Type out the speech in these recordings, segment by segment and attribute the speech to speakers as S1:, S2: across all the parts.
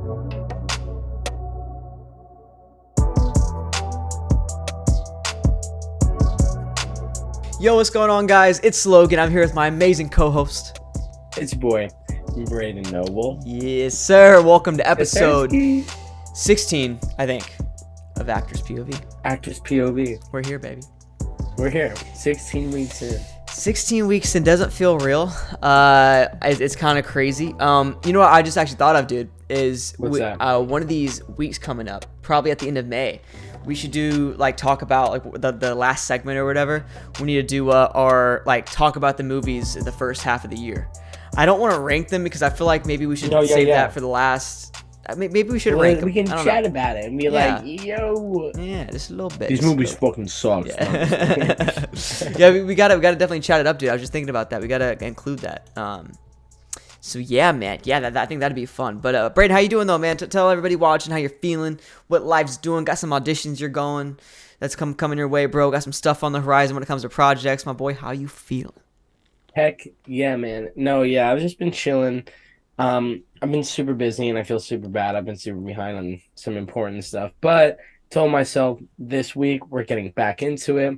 S1: Yo, what's going on, guys? It's Logan. I'm here with my amazing co-host.
S2: It's your boy, Braden Noble.
S1: Yes, sir. Welcome to episode 16, I think, of Actors POV.
S2: Actors POV.
S1: We're here, baby.
S2: We're here. 16 weeks in.
S1: 16 weeks and doesn't feel real. It's kind of crazy. You know what I just actually thought of, dude, is
S2: What's that?
S1: One of these weeks coming up, probably at the end of May, we should do talk about the last segment or whatever. We need to do talk about the movies in the first half of the year. I don't want to rank them because I feel like maybe we should save that for the last. Maybe we should rank them.
S2: We can chat about it and be like, yo.
S1: Yeah, just a little bit.
S2: These movies fucking suck.
S1: Yeah, yeah, we gotta definitely chat it up, dude. I was just thinking about that. We gotta include that. So yeah, man. Yeah, I think that'd be fun. But Braden, how you doing though, man? Tell everybody watching how you're feeling, what life's doing. Got some auditions you're going. That's coming your way, bro. Got some stuff on the horizon when it comes to projects, my boy. How you feeling?
S2: Heck yeah, man. No, yeah, I've just been chilling. I've been super busy and I feel super bad. I've been super behind on some important stuff. But told myself this week we're getting back into it.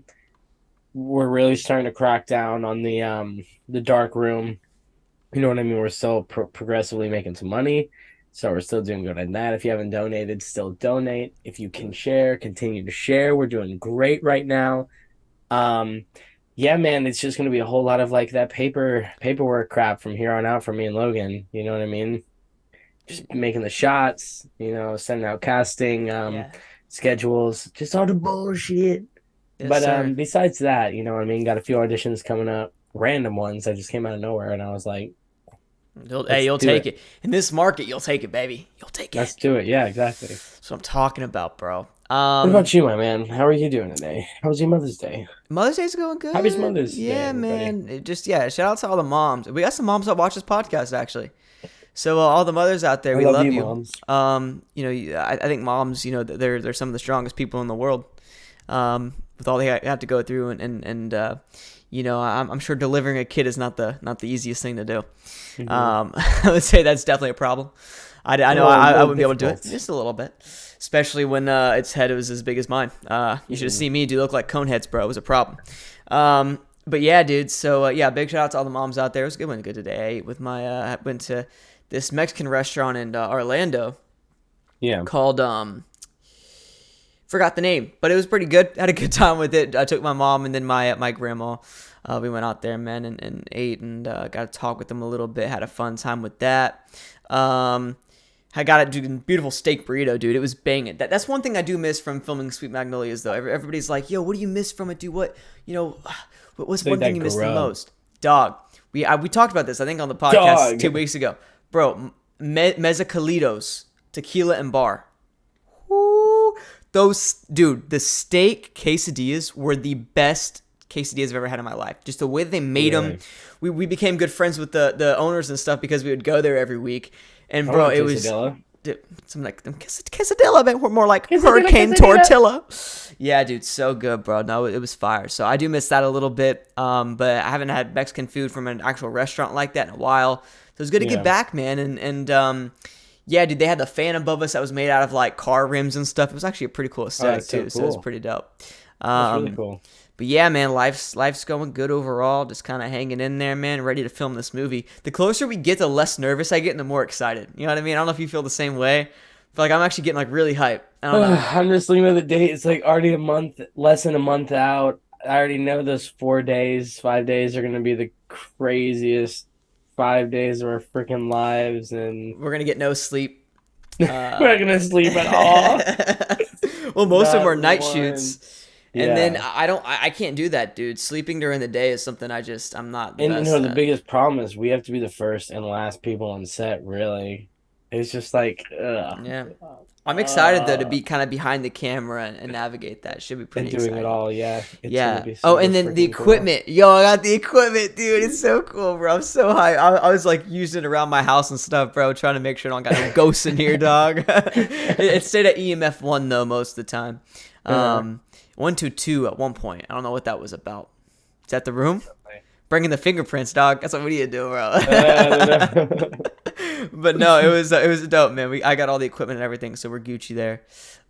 S2: We're really starting to crack down on the dark room. You know what I mean? We're still progressively making some money. So we're still doing good on that. If you haven't donated, still donate. If you can share, continue to share. We're doing great right now. Yeah, man, it's just gonna be a whole lot of that paperwork crap from here on out for me and Logan. You know what I mean? Just making the shots, sending out casting schedules, just all the bullshit.
S1: Yes,
S2: but
S1: sir.
S2: Besides that, you know what I mean? Got a few auditions coming up, random ones that just came out of nowhere, and I was like,
S1: you'll take it. In this market, you'll take it, baby. You'll take it.
S2: Let's do it. Yeah, exactly.
S1: That's what I'm talking about, bro.
S2: What about you, my man? How are you doing today? How was your Mother's Day?
S1: Mother's Day's going good.
S2: Happy Mother's Day,
S1: Yeah,
S2: everybody.
S1: man. Shout out to all the moms. We got some moms that watch this podcast, actually. So all the mothers out there, we love you.
S2: Moms.
S1: I think moms, they're some of the strongest people in the world. With all they have to go through, and I'm sure delivering a kid is not the easiest thing to do.
S2: Mm-hmm.
S1: I would say that's definitely a problem. I know I wouldn't be able to do it just a little bit, especially when its head was as big as mine. You should have seen me do look like Coneheads, bro. It was a problem. But yeah, dude. So big shout out to all the moms out there. It was a good one. Good today. I went to this Mexican restaurant in Orlando. Yeah. Called forgot the name, but it was pretty good. Had a good time with it. I took my mom and then my grandma. We went out there, man, and ate and got to talk with them a little bit. Had a fun time with that. I got a beautiful steak burrito, dude. It was banging. That's one thing I do miss from filming Sweet Magnolias, though. Everybody's like, yo, what do you miss from it, dude? What's one thing you miss the most? Dog. We talked about this, I think, on the podcast 2 weeks ago. Bro, Mezcalitos, tequila and bar. Woo. The steak quesadillas were the best quesadillas I've ever had in my life. Just the way that they made them. We became good friends with the owners and stuff because we would go there every week. And bro, it was some quesadilla, man. We're more like hurricane tortilla. Yeah, dude, so good, bro. No, it was fire. So I do miss that a little bit. But I haven't had Mexican food from an actual restaurant like that in a while. So it was good to get back, man. And yeah, dude, they had the fan above us that was made out of car rims and stuff. It was actually a pretty cool aesthetic too. So it was pretty dope.
S2: That's really cool.
S1: But yeah, man, life's going good overall. Just kind of hanging in there, man. Ready to film this movie. The closer we get, the less nervous I get and the more excited. You know what I mean? I don't know if you feel the same way. I feel like I'm actually getting really hype. I don't know.
S2: I'm just looking at the date. It's already less than a month out. I already know those 5 days are going to be the craziest 5 days of our freaking lives. And
S1: we're going to get no sleep.
S2: We're not going to sleep at all.
S1: Well, most of them are night shoots. And then I can't do that, dude. Sleeping during the day is something I'm not the best
S2: the
S1: at.
S2: biggest problem is we have to be the first and last people on set, really. It's just ugh.
S1: Yeah. I'm excited, though, to be kind of behind the camera and navigate that. Should be pretty exciting.
S2: And doing it all, yeah.
S1: It's and then the equipment. Cool. Yo, I got the equipment, dude. It's so cool, bro. I'm so hyped. I was, using it around my house and stuff, bro, trying to make sure I don't got no ghosts in here, dog. It stayed at EMF 1, though, most of the time. 122 at one point. I don't know what that was about. Is that the room? Bringing the fingerprints, dog. That's what we need to do, bro. But no, it was dope, man. I got all the equipment and everything, so we're Gucci there.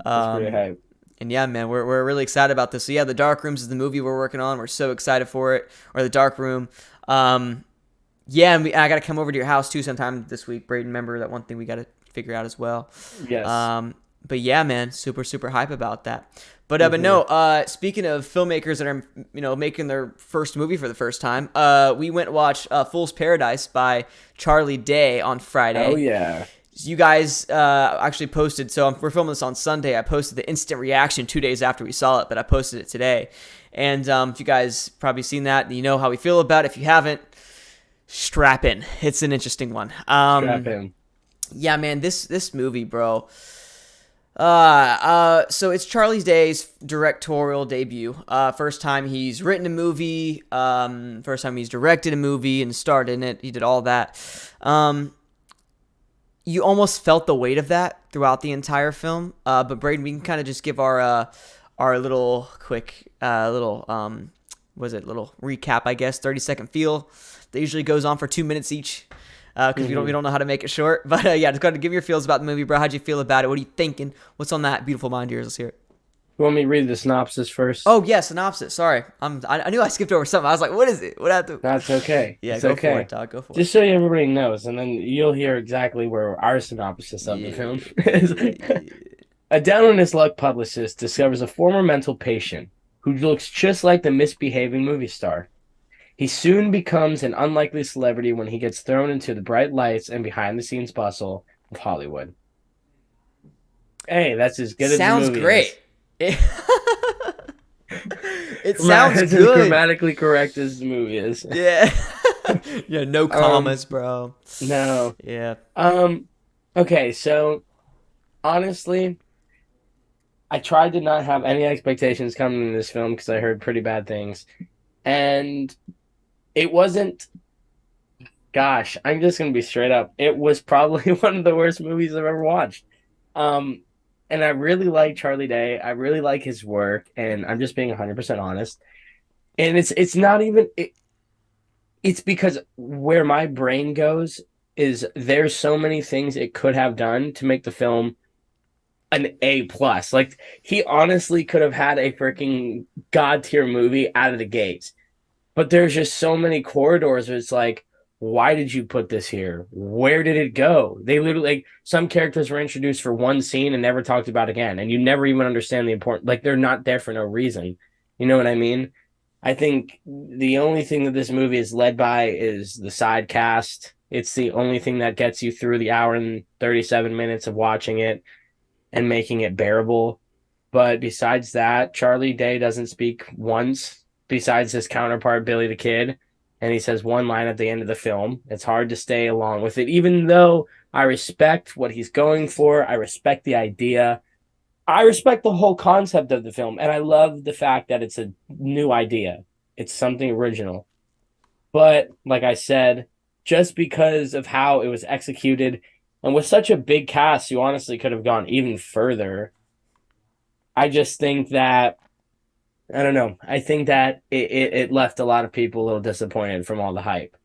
S2: That's pretty hype.
S1: And yeah, man, we're really excited about this. So yeah, The Dark Rooms is the movie we're working on. We're so excited for it. Or The Dark Room. Yeah, and I got to come over to your house too sometime this week, Braden. Remember that one thing we got to figure out as well.
S2: Yes.
S1: But yeah, man, super hype about that. But no, speaking of filmmakers that are making their first movie for the first time, we went and watched Fool's Paradise by Charlie Day on Friday.
S2: Oh yeah.
S1: You guys actually posted, so we're filming this on Sunday. I posted the instant reaction 2 days after we saw it, but I posted it today. And if you guys probably seen that, you know how we feel about it. If you haven't, strap in. It's an interesting one.
S2: Strap in.
S1: Yeah, man, this movie, bro. So it's Charlie Day's directorial debut. First time he's written a movie. First time he's directed a movie and starred in it. He did all that. You almost felt the weight of that throughout the entire film. But Braden, we can kind of just give our little quick little recap, I guess, 30-second feel that usually goes on for 2 minutes each. Because we don't know how to make it short. But yeah, just got to give your feels about the movie, bro. How'd you feel about it? What are you thinking? What's on that beautiful mind of yours? Let's hear it.
S2: You want me to read the synopsis first?
S1: Oh yeah, synopsis. Sorry, I knew I skipped over something. I was like, what is it? What happened?
S2: That's okay.
S1: Yeah,
S2: it's
S1: go
S2: okay.
S1: for it, dog. Go for
S2: Just so everybody knows, and then you'll hear exactly where our synopsis of the film is. A down-on-his-luck publicist discovers a former mental patient who looks just like the misbehaving movie star. He soon becomes an unlikely celebrity when he gets thrown into the bright lights and behind-the-scenes bustle of Hollywood. Hey, that's as good as the movie
S1: Sounds great.
S2: is.
S1: It sounds
S2: as
S1: good.
S2: As grammatically correct as the movie is.
S1: Yeah. Yeah, no commas, bro.
S2: No.
S1: Yeah.
S2: Okay, so honestly, I tried to not have any expectations coming into this film because I heard pretty bad things. And it wasn't, gosh, I'm just going to be straight up. It was probably one of the worst movies I've ever watched. And I really like Charlie Day. I really like his work, and I'm just being 100% honest. And it's not even it's because where my brain goes is there's so many things it could have done to make the film an A plus. Like, he honestly could have had a freaking god tier movie out of the gates. But there's just so many corridors where it's like, why did you put this here? Where did it go? They literally, like, some characters were introduced for one scene and never talked about again. And you never even understand the important, like, they're not there for no reason. You know what I mean? I think the only thing that this movie is led by is the side cast. It's the only thing that gets you through the hour and 37 minutes of watching it and making it bearable. But besides that, Charlie Day doesn't speak once besides his counterpart, Billy the Kid. And he says one line at the end of the film. It's hard to stay along with it, even though I respect what he's going for. I respect the idea. I respect the whole concept of the film. And I love the fact that it's a new idea. It's something original. But like I said, just because of how it was executed, and with such a big cast, you honestly could have gone even further. I just think that, I don't know. I think that it left a lot of people a little disappointed from all the hype.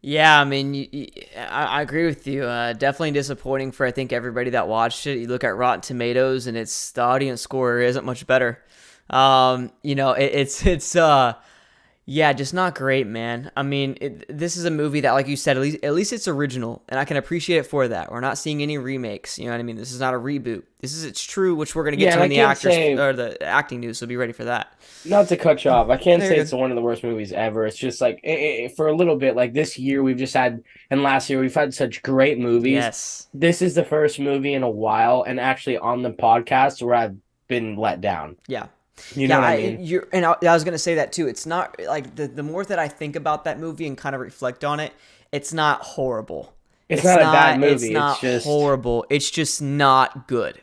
S1: Yeah, I mean, I agree with you. Definitely disappointing for, I think, everybody that watched it. You look at Rotten Tomatoes, and the audience score isn't much better. Yeah, just not great, man. I mean, this is a movie that, like you said, at least it's original, and I can appreciate it for that. We're not seeing any remakes. You know what I mean? This is not a reboot. This is It's True, which we're gonna get to in the actors or the acting news. So be ready for that.
S2: Not to cut you off, I can't say it's one of the worst movies ever. It's just like for a little bit, like this year we've just had, and last year we've had such great movies.
S1: Yes,
S2: this is the first movie in a while, and actually on the podcast where I've been let down.
S1: Yeah.
S2: You know what I mean?
S1: I was going to say that too. It's not like the more that I think about that movie and kind of reflect on it, it's not horrible.
S2: It's not a bad movie.
S1: It's not
S2: just
S1: horrible. It's just not good.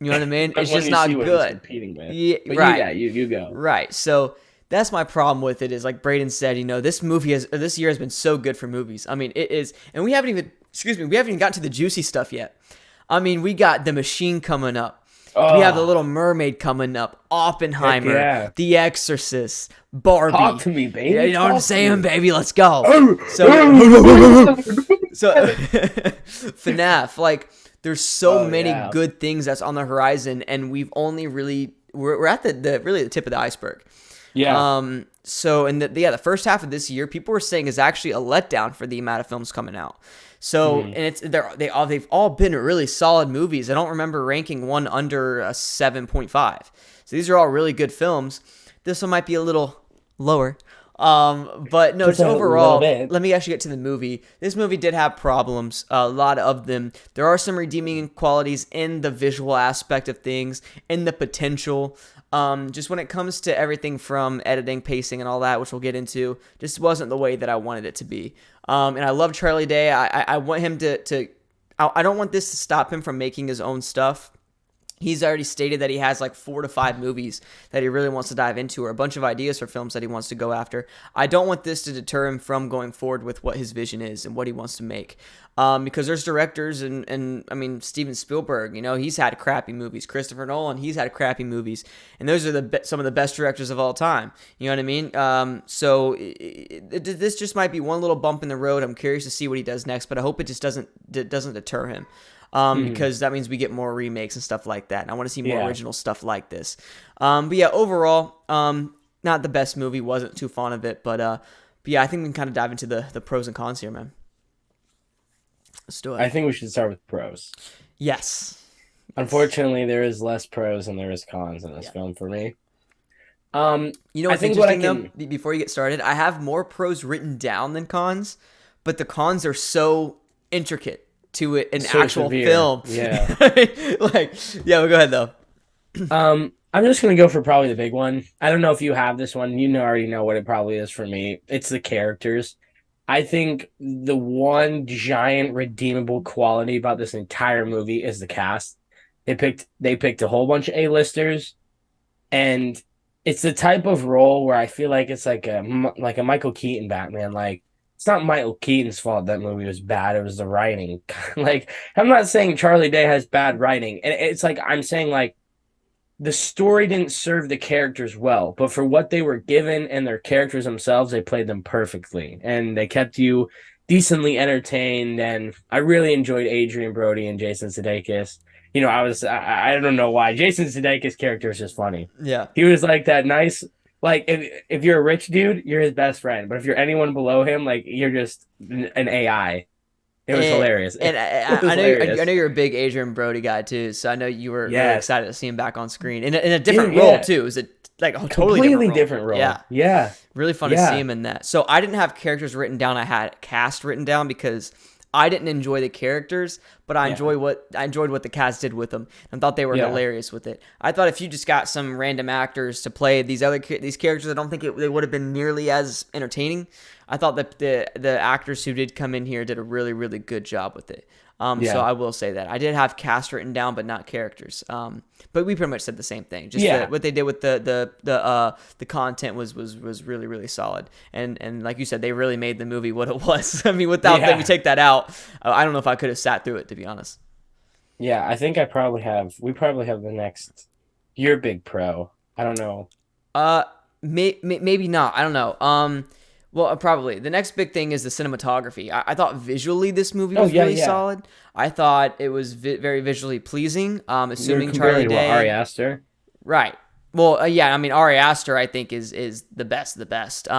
S1: You know what I mean? It's just not good.
S2: Yeah, right. Yeah, you go.
S1: Right. So that's my problem with it. Is like Braden said, this year has been so good for movies. I mean, it is, and we haven't even gotten to the juicy stuff yet. I mean, we got The Machine coming up. We have The
S2: Oh,
S1: Little Mermaid coming up,
S2: heck
S1: Oppenheimer,
S2: yeah.
S1: The Exorcist,
S2: Talk
S1: Barbie.
S2: to me,
S1: Yeah,
S2: baby.
S1: you know what I'm
S2: Talk to
S1: saying,
S2: me.
S1: baby? Let's go.
S2: Oh,
S1: So, so FNAF, like, there's so
S2: oh
S1: many
S2: yeah.
S1: good things that's on the horizon, and we've only really we're at the really the tip of the iceberg.
S2: Yeah.
S1: So and the first half of this year, people were saying is actually a letdown for the amount of films coming out. So
S2: Mhm.
S1: and they've all been really solid movies. I don't remember ranking one under a 7.5. So these are all really good films. This one might be a little lower. But no,
S2: Just
S1: just
S2: a little
S1: overall,
S2: bit.
S1: let me actually get to the movie. This movie did have problems, a lot of them. There are some redeeming qualities in the visual aspect of things, in the potential. Just when it comes to everything from editing, pacing, and all that, which we'll get into, just wasn't the way that I wanted it to be. And I love Charlie Day. I want him to I don't want this to stop him from making his own stuff. He's already stated that he has like 4 to 5 movies that he really wants to dive into, or a bunch of ideas for films that he wants to go after. I don't want this to deter him from going forward with what his vision is and what he wants to make. Because there's directors and I mean, Steven Spielberg, he's had crappy movies. Christopher Nolan, he's had crappy movies. And those are some of the best directors of all time. You know what I mean? So this just might be one little bump in the road. I'm curious to see what he does next, but I hope it just doesn't deter him.
S2: Mhm.
S1: Because that means we get more remakes and stuff like that. And I want to see more
S2: Yeah.
S1: original stuff like this. But yeah, overall, not the best movie. Wasn't too fond of it. But yeah, I think we can kind of dive into the pros and cons here, man. Let's do it.
S2: I think we should start with pros.
S1: Yes. Yes.
S2: Unfortunately, there is less pros than there is cons in this
S1: Yeah.
S2: film for me.
S1: You know
S2: I
S1: what's
S2: think what I
S1: interesting though?
S2: can
S1: Before you get started, I have more pros written down than cons, but the cons are so intricate to an
S2: so
S1: actual
S2: severe.
S1: film.
S2: Yeah.
S1: Like, yeah, well, go ahead though.
S2: I'm just gonna go for probably the big one. I don't know if you have this one. Already know what it probably is for me. It's the characters. I think the one giant redeemable quality about this entire movie is the cast. They picked a whole bunch of A-listers, and it's the type of role where I feel like it's like a Michael Keaton Batman. Like it's not Michael Keaton's fault that movie was bad. It was the writing. Like I'm not saying Charlie Day has bad writing, and it's like I'm saying like the story didn't serve the characters well, but for what they were given and their characters themselves, they played them perfectly, and they kept you decently entertained. And I really enjoyed Adrian Brody and Jason Sudeikis. I don't know why Jason Sudeikis' character is just funny.
S1: Yeah.
S2: He was like that nice, like if you're a rich dude, you're his best friend, but if you're anyone below him, like you're just an AI. It was
S1: And
S2: hilarious.
S1: and
S2: It was
S1: I
S2: hilarious.
S1: know you're a big Adrian Brody guy too, so I know you were really
S2: Yes.
S1: excited to see him back on screen in a
S2: Yeah,
S1: different role
S2: yeah.
S1: too. It was like a totally different
S2: Completely
S1: role.
S2: different role.
S1: Yeah,
S2: Yeah.
S1: really fun to see
S2: Yeah.
S1: him in that. So I didn't have characters written down. I had cast written down because I didn't enjoy the characters, but I
S2: Yeah.
S1: enjoyed what the cast did with them, and thought they were
S2: Yeah.
S1: hilarious with it. I thought if you just got some random actors to play these characters, I don't think they would have been nearly as entertaining. I thought that the actors who did come in here did a really really good job with it. So
S2: Yeah.
S1: I will say that I did have cast written down, but not characters. But we pretty much said the same thing. Just
S2: Yeah.
S1: what they did with the content was really really solid. And like you said, they really made the movie what it was. I mean, without them, you
S2: Yeah.
S1: take that out, I don't know if I could have sat through it, to be honest.
S2: Yeah. I think we probably have the next, your big pro. I don't know.
S1: Uh, maybe not. I don't know. Well, probably the next big thing is the cinematography. I thought visually this movie
S2: Oh,
S1: was
S2: yeah.
S1: really
S2: Yeah.
S1: solid. I thought it was very visually pleasing.
S2: You're
S1: Assuming
S2: comparing
S1: Charlie
S2: to what, Ari
S1: Day.
S2: Aster?
S1: Right. Well, yeah. I mean, Ari Aster, I think is the best of the best. At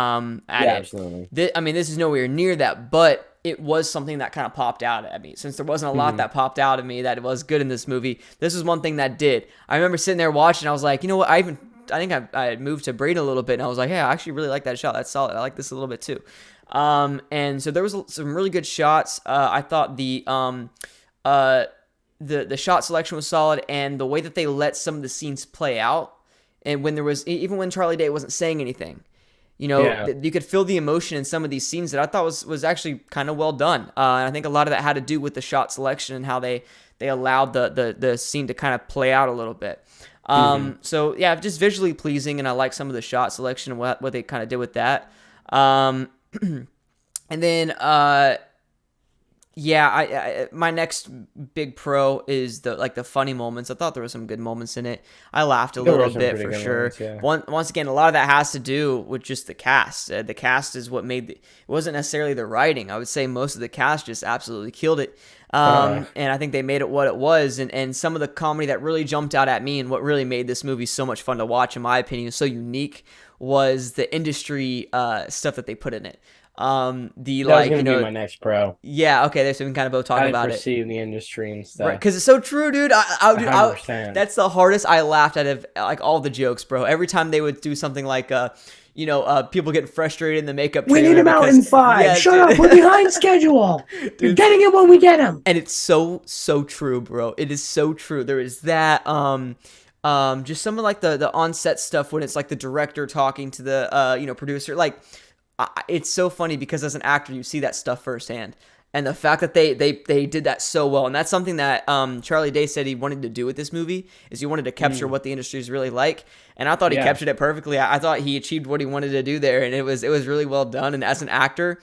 S2: Yeah,
S1: it.
S2: absolutely.
S1: I mean, this is nowhere near that, but it was something that kind of popped out at me. Since there wasn't a lot
S2: Hmm.
S1: that popped out at me that was good in this movie, this was one thing that did. I remember sitting there watching. I was like, you know what? I think I had moved to Braden a little bit, and I was like, hey, I actually really like that shot. That's solid. I like this a little bit too. And so there was some really good shots. I thought the shot selection was solid, and the way that they let some of the scenes play out, and when there was even when Charlie Day wasn't saying anything,
S2: Yeah.
S1: you could feel the emotion in some of these scenes that I thought was actually kind of well done. And I think a lot of that had to do with the shot selection and how they allowed the scene to kind of play out a little bit.
S2: Hmm.
S1: So yeah, just visually pleasing, and I like some of the shot selection and what they kind of did with that. And then Yeah, my next big pro is the funny moments. I thought there were some good moments in it. I laughed a
S2: There
S1: little
S2: were some
S1: bit
S2: pretty
S1: for
S2: good
S1: sure.
S2: moments, yeah.
S1: Once again, a lot of that has to do with just the cast. The cast is what made it wasn't necessarily the writing. I would say most of the cast just absolutely killed it.
S2: Uh,
S1: And I think they made it what it was. And some of the comedy that really jumped out at me and what really made this movie so much fun to watch, in my opinion, so unique was the industry stuff that they put in it. The
S2: that was
S1: like
S2: gonna be my next pro.
S1: yeah, okay, there, so we can kind of both talk
S2: How they
S1: about it.
S2: perceive the industry and
S1: Right,
S2: stuff.
S1: because it's so true, dude.
S2: hundred percent.
S1: That's the hardest. I laughed out of like all the jokes, bro. Every time they would do something like, people getting frustrated in the makeup
S2: We
S1: trailer
S2: need him out
S1: because
S2: in 5.
S1: yeah,
S2: Shut
S1: dude.
S2: up. We're behind schedule. You're
S1: Dude,
S2: getting it when we get him.
S1: and it's so true, bro. It is so true. There is that. Just some of like the on set stuff when it's like the director talking to the producer. Like, it's so funny because as an actor, you see that stuff firsthand. And the fact that they did that so well, and that's something that Charlie Day said he wanted to do with this movie, is he wanted to capture what the industry is really like, and I thought he
S2: Yeah.
S1: captured it perfectly. I thought he achieved what he wanted to do there, and it was really well done. And as an actor,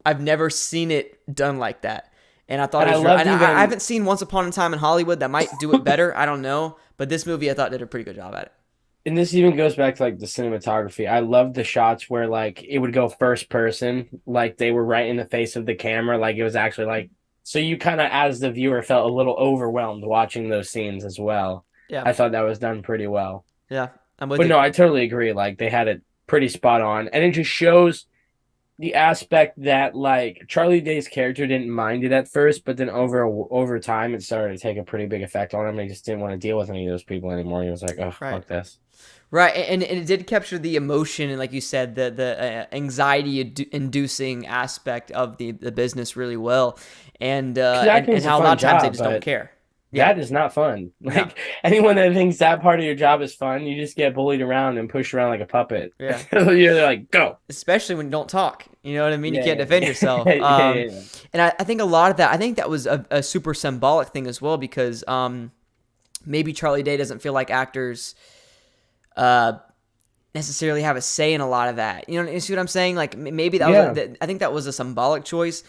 S1: I've never seen it done like that, and I thought
S2: And
S1: it was.
S2: I loved
S1: And
S2: even-
S1: I haven't seen Once Upon a Time in Hollywood that might do it better. I don't know, but this movie I thought did a pretty good job at it.
S2: And this even goes back to like the cinematography. I love the shots where like it would go first person, like they were right in the face of the camera, like it was actually like so you kind of as the viewer felt a little overwhelmed watching those scenes as well.
S1: Yeah,
S2: I thought that was done pretty well.
S1: yeah, I'm with
S2: But
S1: you.
S2: no, I totally agree. Like they had it pretty spot on, and it just shows the aspect that like Charlie Day's character didn't mind it at first, but then over time it started to take a pretty big effect on him. And he just didn't want to deal with any of those people anymore. He was like, "Oh,
S1: Right.
S2: fuck this."
S1: Right, and it did capture the emotion and, like you said, the anxiety-inducing aspect of the business really well, and
S2: acting's a
S1: how a
S2: fun
S1: lot of times they
S2: job,
S1: just don't
S2: but
S1: care. Yeah,
S2: That is not fun. Like anyone that thinks that part of your job is fun, you just get bullied around and pushed around like a puppet.
S1: Yeah.
S2: You're like, go.
S1: especially when you don't talk. You know what I mean? You
S2: Yeah,
S1: can't
S2: yeah.
S1: defend yourself.
S2: Yeah.
S1: And I think a lot of that, I think that was a super symbolic thing as well because maybe Charlie Day doesn't feel like actors necessarily have a say in a lot of that. You see what I'm saying? Like maybe that was I think that was a symbolic choice.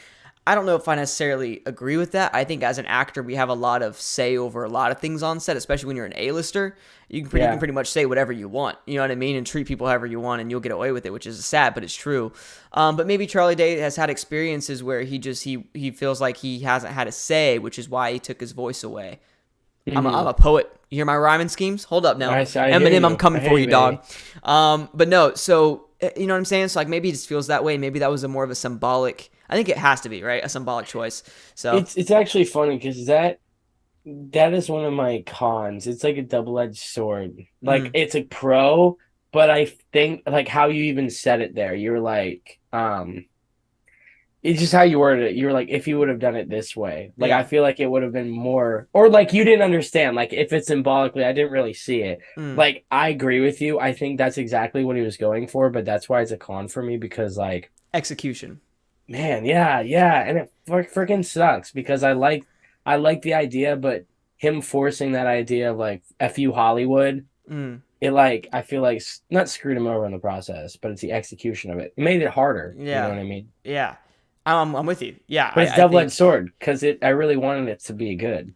S1: I don't know if I necessarily agree with that. I think as an actor, we have a lot of say over a lot of things on set, especially when you're an A-lister. You can pretty much say whatever you want, you know what I mean, and treat people however you want, and you'll get away with it, which is sad, but it's true. But maybe Charlie Day has had experiences where he feels like he hasn't had a say, which is why he took his voice away. I'm a poet. You hear my rhyming schemes? Hold up now.
S2: I hear
S1: Eminem,
S2: you.
S1: I'm coming
S2: I hear
S1: for
S2: you,
S1: you, dog. But no, so you know what I'm saying? So like maybe it just feels that way. Maybe that was a more of a symbolic. I think it has to be, right? A symbolic choice. So
S2: It's actually funny because that is one of my cons. It's like a double-edged sword. Like it's a pro, but I think like how you even said it there, you're like, it's just how you worded it. You were like, if you would have done it this way, like
S1: Yeah.
S2: I feel like it would have been more, or like you didn't understand. Like if it's symbolically, I didn't really see it. Like I agree with you. I think that's exactly what he was going for, but that's why it's a con for me because like
S1: execution.
S2: man, yeah, and it freaking sucks because I like the idea, but him forcing that idea of like F you Hollywood, it like I feel like not screwed him over in the process, but it's the execution of it. It made it harder.
S1: Yeah.
S2: You know what I mean?
S1: Yeah. I'm with you. Yeah.
S2: But it's double-edged sword because I really wanted it to be good.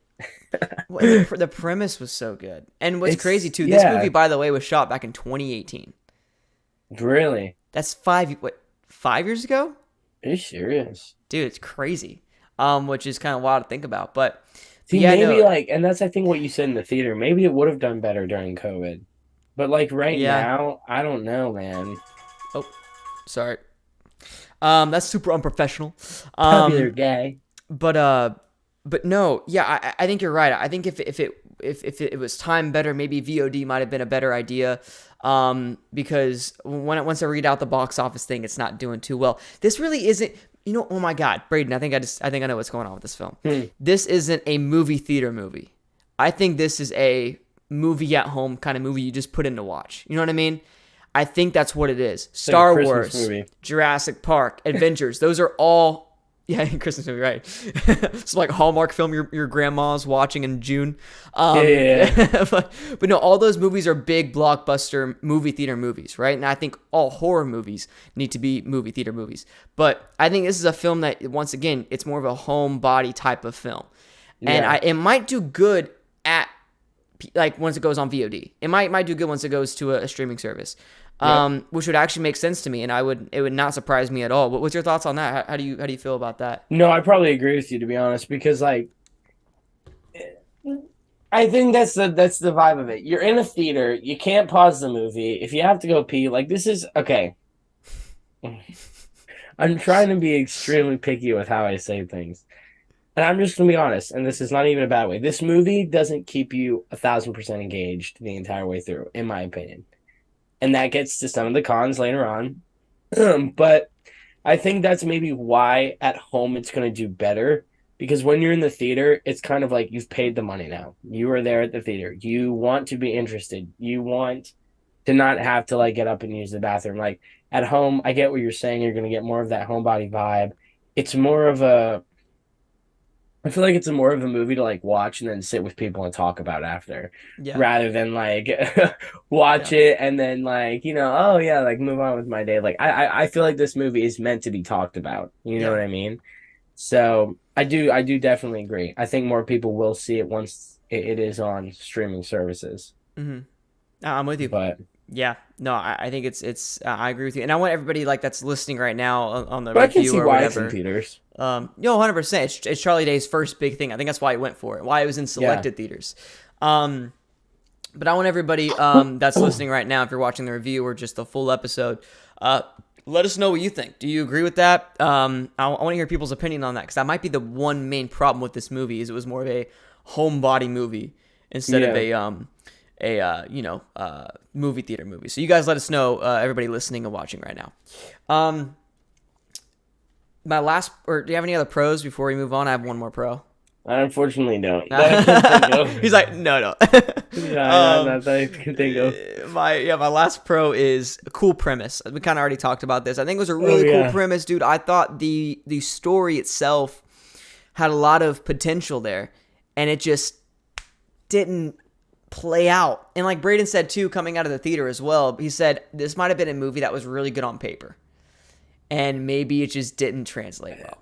S1: The premise was so good. And what's crazy too, this movie, by the way, was shot back in 2018.
S2: Really?
S1: That's 5 years ago?
S2: Are you serious?
S1: Dude, it's crazy. Which is kind of wild to think about. But
S2: See,
S1: yeah,
S2: maybe like, and that's I think what you said in the theater. Maybe it would have done better during COVID, but like right now, I don't know, man.
S1: Oh, sorry. That's super unprofessional.
S2: Popular guy.
S1: But no, yeah, I think you're right. I think if it was timed better, maybe VOD might have been a better idea. Because once I read out the box office thing, it's not doing too well. This really isn't. You know, oh my God, Braden, I think I know what's going on with this film. This isn't a movie theater movie. I think this is a movie at home kind of movie you just put in to watch. You know what I mean? I think that's what it is. Star
S2: like
S1: Wars,
S2: movie.
S1: Jurassic Park, Avengers, those are all Yeah, Christmas movie, right? So like Hallmark film your grandma's watching in June.
S2: Yeah, yeah, yeah.
S1: But no, all those movies are big blockbuster movie theater movies, right? And I think all horror movies need to be movie theater movies. But I think this is a film that, once again, it's more of a homebody type of film, and
S2: Yeah.
S1: it might do good at like once it goes on VOD. It might do good once it goes to a streaming service,
S2: Yep.
S1: which would actually make sense to me, and it would not surprise me at all. What's your thoughts on that? How do you feel about that?
S2: No, I probably agree with you to be honest, because like I think that's the vibe of it. You're in a theater, you can't pause the movie. If you have to go pee, like this is okay. I'm trying to be extremely picky with how I say things. And I'm just gonna be honest, and this is not even a bad way. This movie doesn't keep you 1,000% engaged the entire way through, in my opinion. And that gets to some of the cons later on. But I think that's maybe why at home it's going to do better because when you're in the theater, it's kind of like you've paid the money now. You are there at the theater. You want to be interested. You want to not have to like get up and use the bathroom. Like at home, I get what you're saying. You're going to get more of that homebody vibe. It's more of a I feel like it's a more of a movie to like watch and then sit with people and talk about after,
S1: Yeah,
S2: rather than like watch
S1: yeah,
S2: it and then like oh yeah, like move on with my day. Like I feel like this movie is meant to be talked about. You know
S1: yeah.
S2: what I mean? So I do definitely agree. I think more people will see it once it is on streaming services.
S1: Mm-hmm. I'm with you.
S2: But
S1: Yeah, no, I think it's I agree with you, and I want everybody like that's listening right now on the
S2: but I can
S1: review
S2: see
S1: or
S2: why it's in
S1: whatever.
S2: theaters.
S1: 100%. It's Charlie Day's first big thing. I think that's why he went for it. Why it was in
S2: Yeah.
S1: selected theaters. Um, but I want everybody that's listening right now, if you're watching the review or just the full episode, let us know what you think. Do you agree with that? I want to hear people's opinion on that because that might be the one main problem with this movie is it was more of a homebody movie instead of
S2: Yeah.
S1: movie theater movie. So you guys let us know, everybody listening and watching right now. My last, or do you have any other pros before we move on? I have one more pro.
S2: I unfortunately don't. That I can think of.
S1: He's like, no.
S2: Yeah, not that I can think of.
S1: My last pro is a cool premise. We kind of already talked about this. I think it was a
S2: Oh
S1: really cool
S2: yeah.
S1: premise, dude. I thought the story itself had a lot of potential there, and it just didn't play out. And like Braden said too, coming out of the theater as well, he said this might have been a movie that was really good on paper, and maybe it just didn't translate well.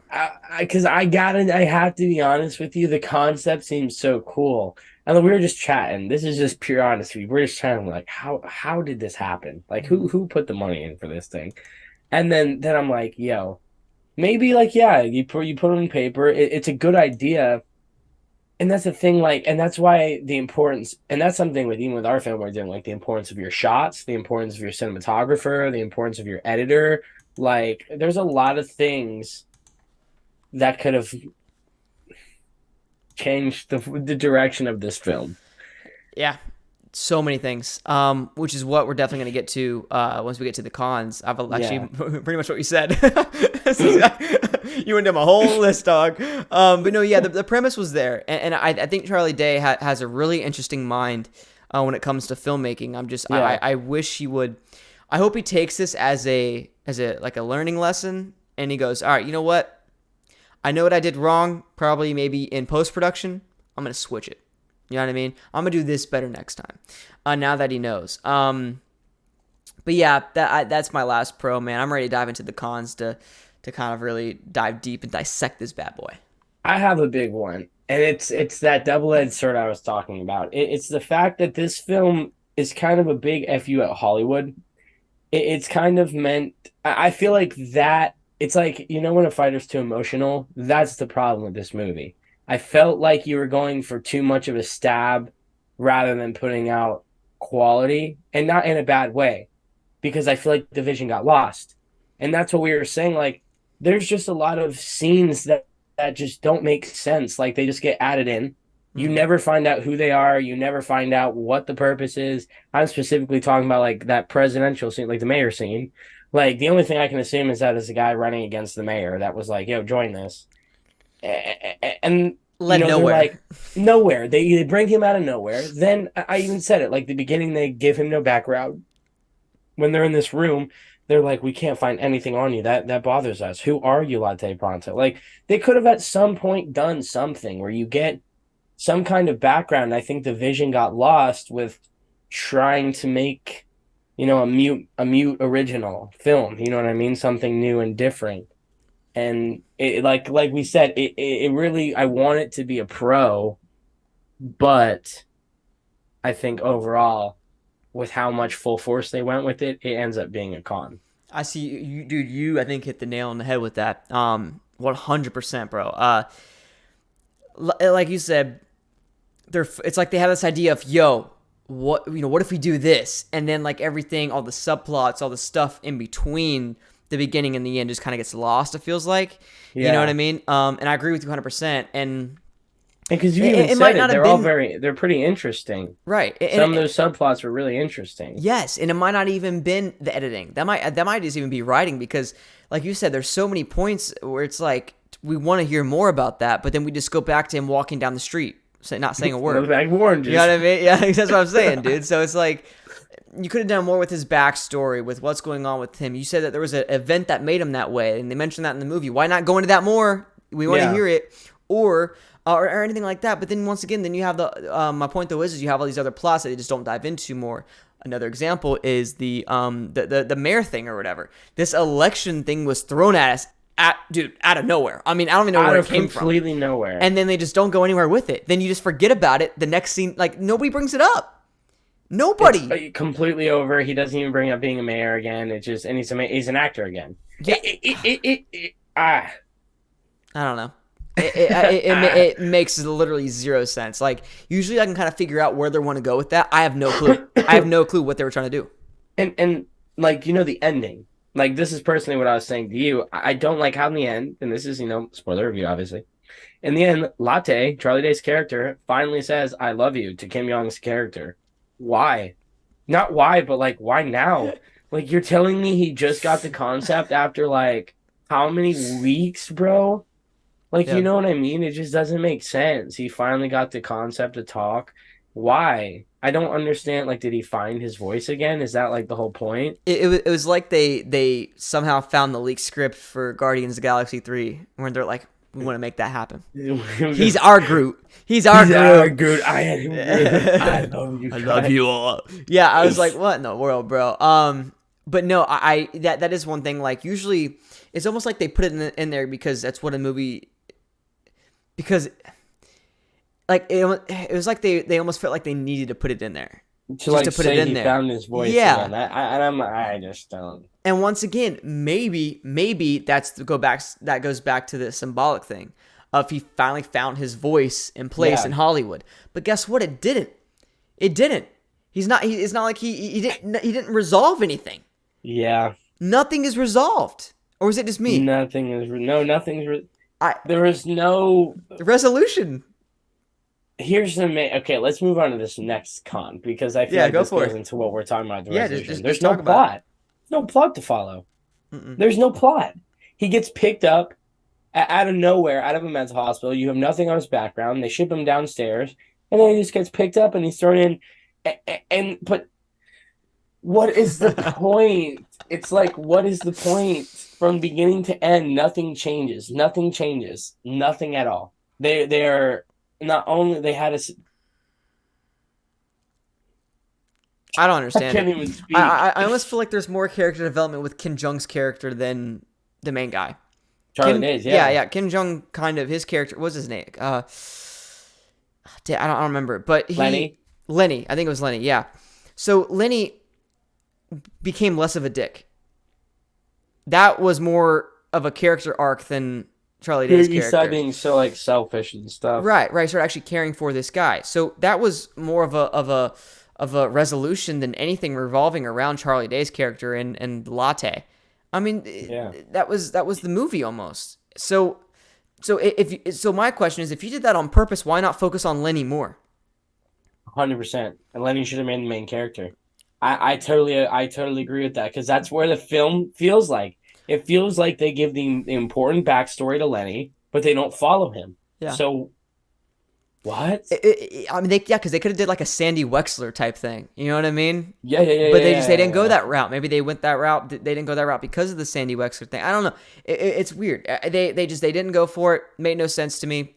S2: Because I have to be honest with you. The concept seems so cool, and then we were just chatting. This is just pure honesty. We're just chatting like, how did this happen? Like, who put the money in for this thing? And then I'm like, yo, maybe like yeah, you put it on paper. It's a good idea, and that's the thing. Like, and that's why the importance, and that's something with even with our film we're doing, like the importance of your shots, the importance of your cinematographer, the importance of your editor. Like, there's a lot of things that could have changed the direction of this film.
S1: Yeah, so many things, which is what we're definitely going to get to once we get to the cons. I've actually
S2: Yeah.
S1: pretty much what you said. You went down my whole list, dog. But no, yeah, the premise was there, and I think Charlie Day has a really interesting mind when it comes to filmmaking.
S2: Yeah.
S1: I wish he would. I hope he takes this as a like a learning lesson, and he goes, all right, you know what? I know what I did wrong, probably maybe in post production. I'm gonna switch it. You know what I mean? I'm gonna do this better next time. Now that he knows. But yeah, that's my last pro, man. I'm ready to dive into the cons to kind of really dive deep and dissect this bad boy.
S2: I have a big one, and it's that double-edged sword I was talking about. It's the fact that this film is kind of a big fu at Hollywood. It's kind of meant. I feel like that. It's like when a fighter's too emotional. That's the problem with this movie. I felt like you were going for too much of a stab rather than putting out quality, and not in a bad way, because I feel like the vision got lost, and that's what we were saying. Like, there's just a lot of scenes that just don't make sense. Like, they just get added in. You
S1: Mm-hmm.
S2: never find out who they are. You never find out what the purpose is. I'm specifically talking about like that presidential scene, like the mayor scene. Like, the only thing I can assume is that it's a guy running against the mayor that was like, "Yo, join this," and
S1: Led
S2: they're
S1: nowhere.
S2: like nowhere. They bring him out of nowhere. Then I even said it like the beginning. They give him no background when they're in this room. they're like, we can't find anything on you that bothers us. Who are you, Latte Pronto? Like they could have at some point done something where you get some kind of background. I think the vision got lost with trying to make, a mute original film. You know what I mean? Something new and different. And it like we said, it really I want it to be a pro, but I think overall, with how much full force they went with it, it ends up being a con.
S1: I see you, dude. You, I think, hit the nail on the head with that. 100%, bro. Like you said, it's like they have this idea of, yo, what if we do this, and then like everything, all the subplots, all the stuff in between the beginning and the end just kind of gets lost. It feels like, you know what I mean? And I agree with you 100%. And
S2: because you even said it, they're pretty interesting.
S1: Right.
S2: Some of those subplots were really interesting.
S1: Yes, and it might not even been the editing. That might just even be writing, because, like you said, there's so many points where it's like we want to hear more about that, but then we just go back to him walking down the street, not saying a word.
S2: Bag of oranges.
S1: You know what I mean? Yeah, that's what I'm saying, dude. So it's like you could have done more with his backstory, with what's going on with him. You said that there was an event that made him that way, and they mentioned that in the movie. Why not go into that more? We want to hear it, or anything like that. But then once again, then you have the my point though is you have all these other plots that they just don't dive into more. Another example is the mayor thing or whatever. This election thing was thrown at us out of nowhere. I mean, I don't even know where it came from.
S2: Completely nowhere.
S1: And then they just don't go anywhere with it. Then you just forget about it. The next scene, like, nobody brings it up. Nobody.
S2: It's completely over. He doesn't even bring up being a mayor again. It's just, and he's an actor again.
S1: Yeah. I don't know. It makes literally zero sense. Like, usually I can kind of figure out where they want to go with that. I have no clue. I have no clue what they were trying to do.
S2: And like, the ending. Like, this is personally what I was saying to you. I don't like how in the end, and this is, spoiler review, obviously. In the end, Latte, Charlie Day's character, finally says, I love you to Kim Young's character. Why? Not why, but like, why now? Like, you're telling me he just got the concept after like how many weeks, bro? Like, You know what I mean? It just doesn't make sense. He finally got the concept to talk. Why? I don't understand. Like, did he find his voice again? Is that like the whole point?
S1: It was like they somehow found the leaked script for Guardians of the Galaxy 3, where they're like, we want to make that happen. He's our Groot. He's our Groot.
S2: I love you.
S1: I love you all. Yeah, I was like, what in the world, bro? But no, that is one thing. Like, usually, it's almost like they put it in there because that's what a movie. Because, like, it was like they almost felt like they needed to put it in there.
S2: To like put it in there. Found his voice. Yeah, again. I just don't.
S1: And once again, maybe that goes back to the symbolic thing of he finally found his voice and place in Hollywood. But guess what? It didn't. It didn't. It's not like he didn't resolve anything.
S2: Yeah.
S1: Nothing is resolved. Or is it just me?
S2: Nothing's there is no
S1: resolution.
S2: Here's okay, let's move on to this next con, because I feel like this goes into what we're talking about. There's no plot. No plot to follow. There's no plot. He gets picked up out of nowhere, out of a mental hospital. You have nothing on his background. They ship him downstairs, and then he just gets picked up and he's thrown in. But what is the point? It's like, what is the point? From beginning to end, nothing changes. Nothing changes. Nothing at all. They're not only they had a.
S1: I don't understand.
S2: I can't even speak.
S1: I almost feel like there's more character development with Kim Jong's character than the main guy.
S2: Charlie Day's, yeah.
S1: Kim Jong, kind of his character. What's his name? I don't remember. But Lenny. I think it was Lenny. Yeah. So Lenny became less of a dick. That was more of a character arc than Charlie Day's character. He
S2: started being so like selfish and stuff.
S1: Right. Started actually caring for this guy. So that was more of a resolution than anything revolving around Charlie Day's character and Latte. I mean, that was the movie almost. So my question is, if you did that on purpose, why not focus on Lenny more?
S2: 100%. And Lenny should have been the main character. I totally agree with that, because that's where the film feels like. It feels like they give the important backstory to Lenny, but they don't follow him.
S1: Yeah.
S2: So What?
S1: I mean, because they could have did like a Sandy Wexler type thing. You know what I mean?
S2: Yeah, yeah, yeah,
S1: But
S2: yeah,
S1: they
S2: yeah,
S1: didn't go
S2: yeah.
S1: that route. Maybe they went that route. They didn't go that route because of the Sandy Wexler thing. I don't know. It's weird. They didn't go for it. Made no sense to me.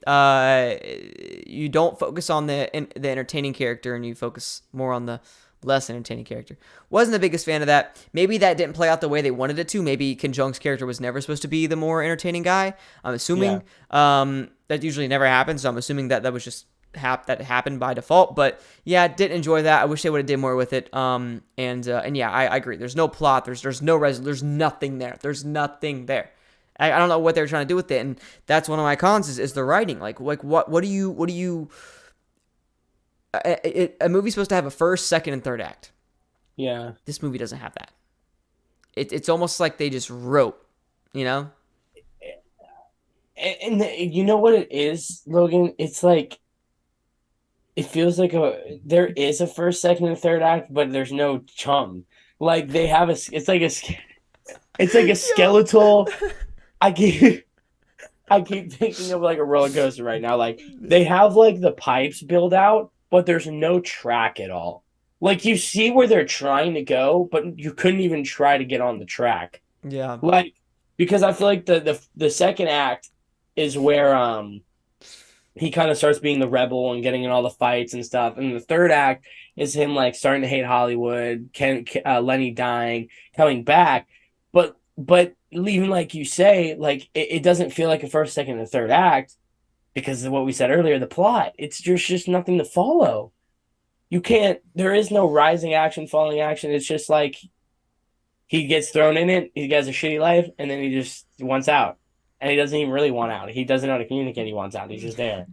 S1: You don't focus on the entertaining character, and you focus more on the less entertaining character. Wasn't the biggest fan of that. Maybe that didn't play out the way they wanted it to. Maybe Kim Jong's character was never supposed to be the more entertaining guy. I'm assuming.
S2: Yeah.
S1: That usually never happens. So I'm assuming that was just that happened by default. But yeah, didn't enjoy that. I wish they would have did more with it. And yeah, I agree. There's no plot. There's no there's nothing there. There's nothing there. I don't know what they were trying to do with it, and that's one of my cons is the writing. Like what do you a movie's supposed to have a first, second, and third act.
S2: Yeah.
S1: This movie doesn't have that. It's almost like they just wrote, you know?
S2: And you know what it is, Logan? It's like it feels like there is a first, second, and third act, but there's no chum. Like they have it's like a skeletal. I keep I keep thinking of like a roller coaster right now. Like they have like the pipes built out, but there's no track at all. Like you see where they're trying to go, but you couldn't even try to get on the track.
S1: Yeah.
S2: Like because I feel like the second act is where he kind of starts being the rebel and getting in all the fights and stuff. And the third act is him like starting to hate Hollywood, Lenny dying, coming back. But even like you say, like it doesn't feel like a first, second, and third act because of what we said earlier, the plot. It's just nothing to follow. You can't. There is no rising action, falling action. It's just like he gets thrown in it. He has a shitty life, and then he just wants out. And he doesn't even really want out. He doesn't know how to communicate. He wants out. He's just there.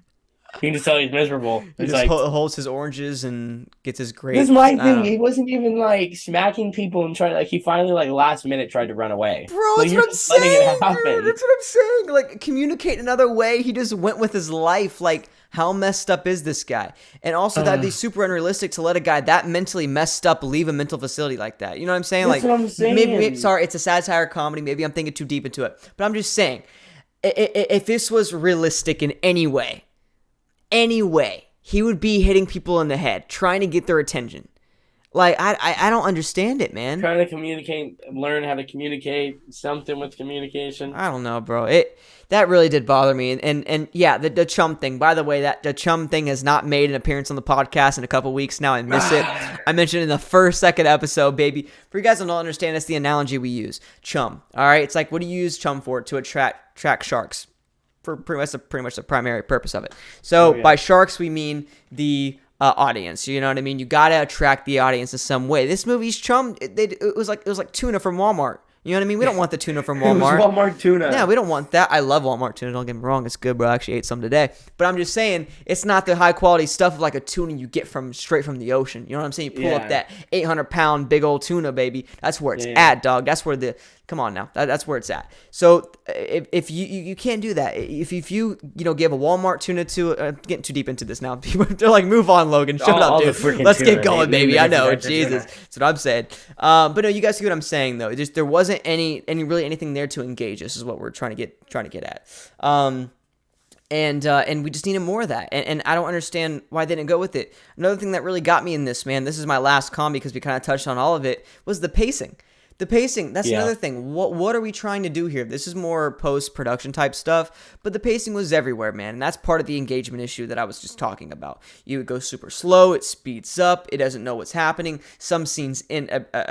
S2: You can just tell he's miserable.
S1: He
S2: It's
S1: just
S2: like
S1: holds his oranges and gets his
S2: this is
S1: grapes.
S2: my
S1: I don't
S2: thing.
S1: know.
S2: He wasn't even like smacking people and trying. Like he finally like last minute tried to run away.
S1: Bro,
S2: Like
S1: that's
S2: you're
S1: what I'm
S2: just letting it
S1: saying, dude.
S2: happen.
S1: That's what I'm saying. Like, communicate another way. He just went with his life. Like, how messed up is this guy? And also, that'd be super unrealistic to let a guy that mentally messed up leave a mental facility like that. You know what I'm saying?
S2: That's
S1: Like,
S2: what I'm
S1: maybe
S2: saying.
S1: sorry, it's a satire comedy. Maybe I'm thinking too deep into it. But I'm just saying, if this was realistic in any way, he would be hitting people in the head, trying to get their attention. Like, I don't understand it, man.
S2: Trying to communicate, learn how to communicate, something with communication.
S1: I don't know, bro. That really did bother me. And yeah, the chum thing. By the way, that the chum thing has not made an appearance on the podcast in a couple weeks now. I miss it. I mentioned it in the second episode, baby. For you guys who don't understand, it's the analogy we use. Chum. All right. It's like, what do you use chum for? To attract sharks. For pretty much the primary purpose of it. So by sharks, we mean the audience. You know what I mean? You gotta attract the audience in some way. This movie's chum. It was like tuna from Walmart. You know what I mean? We don't want the tuna from Walmart.
S2: It was Walmart tuna.
S1: Yeah, we don't want that. I love Walmart tuna. Don't get me wrong. It's good, bro. I actually ate some today. But I'm just saying, it's not the high quality stuff of like a tuna you get from straight from the ocean. You know what I'm saying? You pull up that 800-pound big old tuna, baby. That's where it's at, dog. That's where come on now. That's where it's at. So if you can't do that. If you give a Walmart tuna to getting too deep into this now. They're like, move on, Logan. Shut up, dude. Let's get going, baby. I know, Jesus. That's what I'm saying. But no, you guys see what I'm saying though. There wasn't anything there to engage. This is what we're trying to get at. And we just needed more of that. And I don't understand why they didn't go with it. Another thing that really got me in this, man, this is my last con because we kind of touched on all of it, was the pacing. The pacing, that's another thing. What are we trying to do here? This is more post-production type stuff, but the pacing was everywhere, man. And that's part of the engagement issue that I was just talking about. You go super slow, it speeds up, it doesn't know what's happening. Some scenes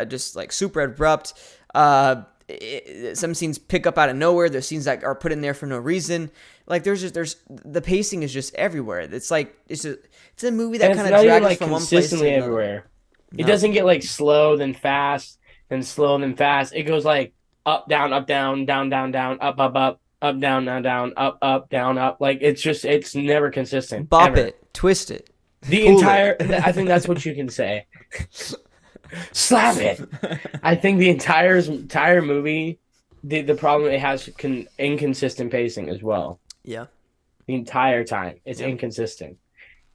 S1: just like super abrupt. Some scenes pick up out of nowhere. There's scenes that are put in there for no reason. Like there's the pacing is just everywhere. It's like it's a movie that kind of drags from one place to another.
S2: Everywhere. It doesn't get like slow then fast. Then slow, then fast. It goes like up, down, down, down, down, up, up, down, down, up, down, up. Like it's never consistent.
S1: Bop
S2: ever.
S1: it, twist it.
S2: I think that's what you can say. Slap it. I think the entire movie, the problem it has inconsistent pacing as well.
S1: Yeah.
S2: The entire time it's inconsistent,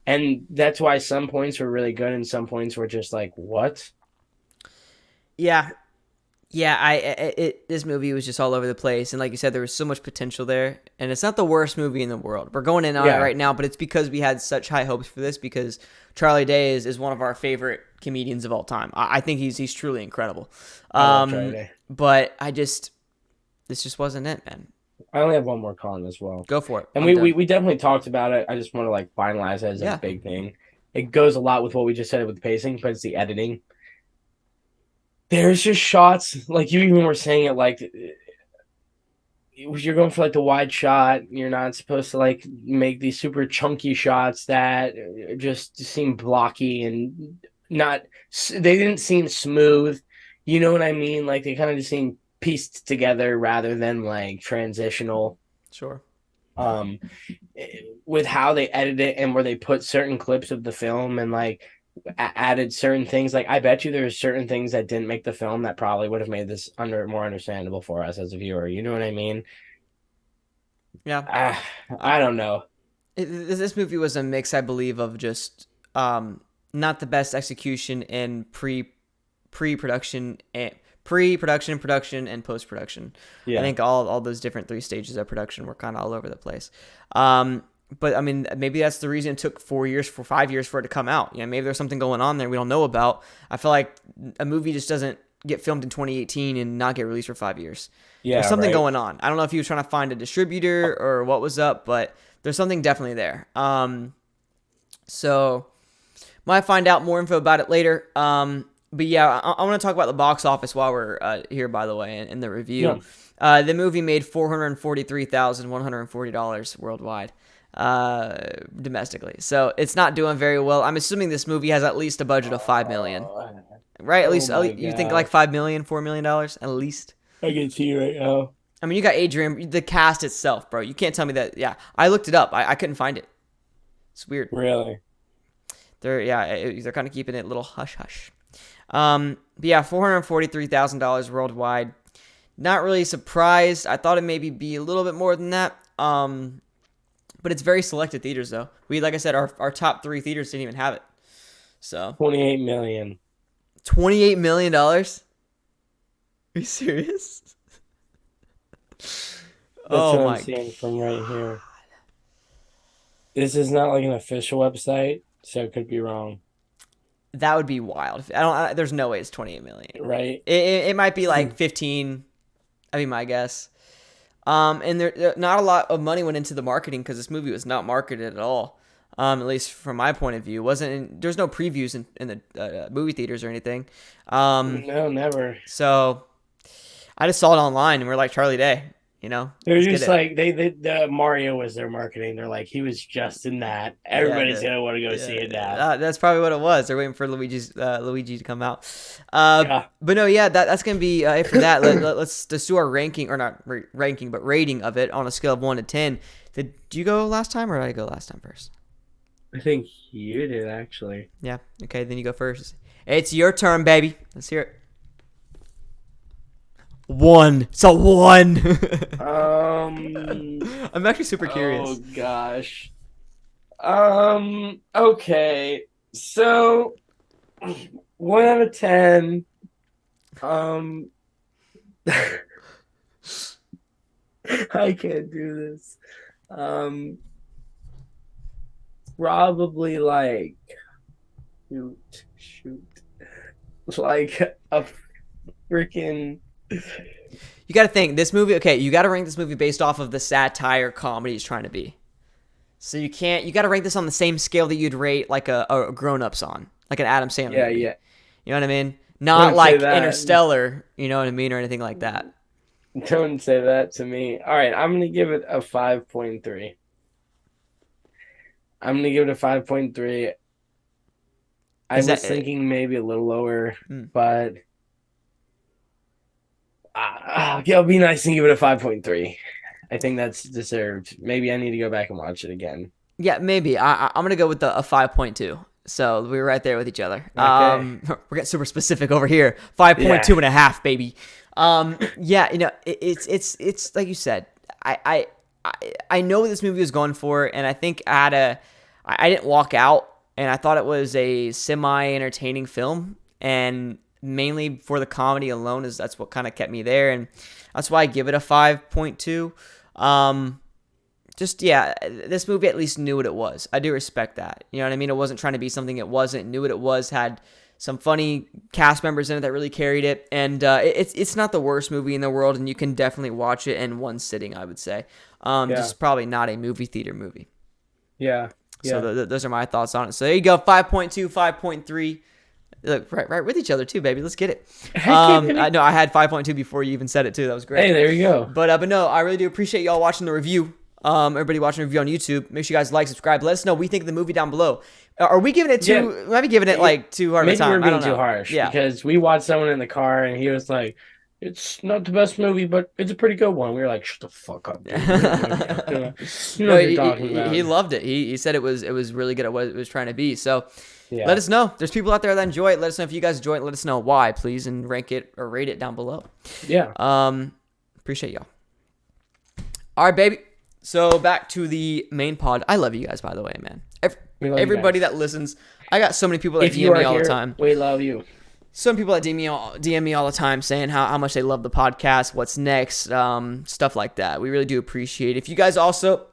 S2: and that's why some points were really good and some points were just like what.
S1: Yeah. Yeah, this movie was just all over the place, and like you said, there was so much potential there. And it's not the worst movie in the world. We're going in on it
S2: Yeah.
S1: right now, but it's because we had such high hopes for this. Because Charlie Day is one of our favorite comedians of all time. I think he's truly incredible.
S2: I love Charlie Day.
S1: But this just wasn't it, man.
S2: I only have one more con as well.
S1: Go for it.
S2: And
S1: I'm
S2: we,
S1: done.
S2: we we definitely talked about it. I just want to like finalize it as a
S1: Yeah,
S2: big thing. It goes a lot with what we just said with the pacing, but it's the editing. There's just shots like you even were saying it like you're going for like the wide shot. You're not supposed to like make these super chunky shots that just seem blocky and not. They didn't seem smooth. You know what I mean? Like they kind of just seem pieced together rather than like transitional.
S1: sure.
S2: Um, with how they edited it and where they put certain clips of the film and like added certain things. Like I bet you there's certain things that didn't make the film that probably would have made this more understandable for us as a viewer. You know what I mean?
S1: Yeah.
S2: I don't know.
S1: This movie was a mix, I believe, of just not the best execution in pre-production and pre-production, production, and post-production. I
S2: Yeah.
S1: think all those different three stages of production were kind of all over the place. But I mean, maybe that's the reason it took 5 years for it to come out. Maybe there's something going on there we don't know about. I feel like a movie just doesn't get filmed in 2018 and not get released for 5 years.
S2: Yeah.
S1: There's something
S2: right.
S1: going on. I don't know if he was trying to find a distributor or what was up, but there's something definitely there. So might find out more info about it later. But yeah, I want to talk about the box office while we're here, by the way, in the review.
S2: Yeah.
S1: The movie made $443,140 worldwide, domestically. So it's not doing very well. I'm assuming this movie has at least a budget of $5 million, right? At least you think like $5 million, $4 million at least.
S2: I can see you right now.
S1: I mean, you got Adrian, the cast itself, bro. You can't tell me that. Yeah, I looked it up. I couldn't find it. It's weird.
S2: Really?
S1: They're kind of keeping it a little hush hush. But yeah, $443,000 worldwide. Not really surprised. I thought it maybe be a little bit more than that. But it's very selected theaters though. Like I said, our top 3 theaters didn't even have it. So
S2: $28 million.
S1: $28 million. Are you serious?
S2: That's
S1: Oh
S2: what
S1: my
S2: I'm seeing from right here. This is not like an official website, so it could be wrong.
S1: That would be wild. There's no way it's 28 million.
S2: Right?
S1: It might be like 15. I mean, my guess. And there not a lot of money went into the marketing because this movie was not marketed at all. At least from my point of view, there's no previews in the movie theaters or anything.
S2: No, never.
S1: So I just saw it online and we're like Charlie Day,
S2: They're
S1: let's
S2: just
S1: get it.
S2: like the Mario was their marketing. They're like he was just in that. Everybody's gonna want to go see it now.
S1: That's probably what it was. They're waiting for Luigi to come out.
S2: Yeah.
S1: But no, yeah, that's gonna be it for that. Let's do our ranking, or not ranking, but rating of it on a scale of 1 to 10. Did you go last time, or did I go last time first?
S2: I think you did actually.
S1: Yeah. Okay, then you go first. It's your turn, baby. Let's hear it. 1. It's a 1. I'm actually super curious.
S2: Oh gosh. Okay. So 1 out of 10. I can't do this. Probably like shoot. Like a freaking
S1: You got to think this movie. Okay, you got to rank this movie based off of the satire comedy it's trying to be. So you got to rank this on the same scale that you'd rate like a Grown Ups on, like an Adam Sandler movie.
S2: yeah.
S1: You know what I mean? Not
S2: Don't say
S1: like
S2: that.
S1: Interstellar. You know what I mean, or anything like that.
S2: Don't say that to me. All right, I'm gonna give it a 5.3. I'm gonna give it a 5.3. I was thinking maybe a little lower, but it'll be nice and give it a 5.3. I think that's deserved. Maybe I need to go back and watch it again.
S1: Yeah, maybe. I'm gonna go with a 5.2. So we were right there with each other.
S2: Okay.
S1: We're getting super specific over here. 5.2 and a half, baby. Yeah, it's like you said. I know what this movie was going for, and I think I didn't walk out, and I thought it was a semi-entertaining film, and mainly for the comedy alone. That's what kind of kept me there, and that's why I give it a 5.2. This movie at least knew what it was. I do respect that. You know what I mean? It wasn't trying to be something it wasn't. It knew what it was. Had some funny cast members in it that really carried it, and it's not the worst movie in the world, and you can definitely watch it in one sitting, I would say. Just probably not a movie theater movie.
S2: Yeah.
S1: So those are my thoughts on it. So there you go, 5.2, 5.3. Look, right with each other too, baby. Let's get it. I know I had 5.2 before you even said it too. That was great.
S2: Hey, there you go.
S1: But no, I really do appreciate y'all watching the review. Everybody watching the review on YouTube, make sure you guys like, subscribe. Let us know what we think of the movie down below. Are we giving it too? Might be giving it like too hard of a time.
S2: Maybe we're being too harsh. Yeah, because we watched someone in the car and he was like, "It's not the best movie, but it's a pretty good one." We were like, "Shut the fuck up, dude." You know what you're talking about.
S1: He loved it. He said it was really good at what it was trying to be. So let us know. There's people out there that enjoy it. Let us know if you guys enjoy it. Let us know why, please, and rank it or rate it down below.
S2: Yeah.
S1: Appreciate y'all. All right, baby. So back to the main pod. I love you guys, by the way, man. Everybody that listens. I got so many people that DM me all the time.
S2: We love you.
S1: Some people that DM me all the time saying how much they love the podcast, what's next, stuff like that. We really do appreciate it. If you guys also,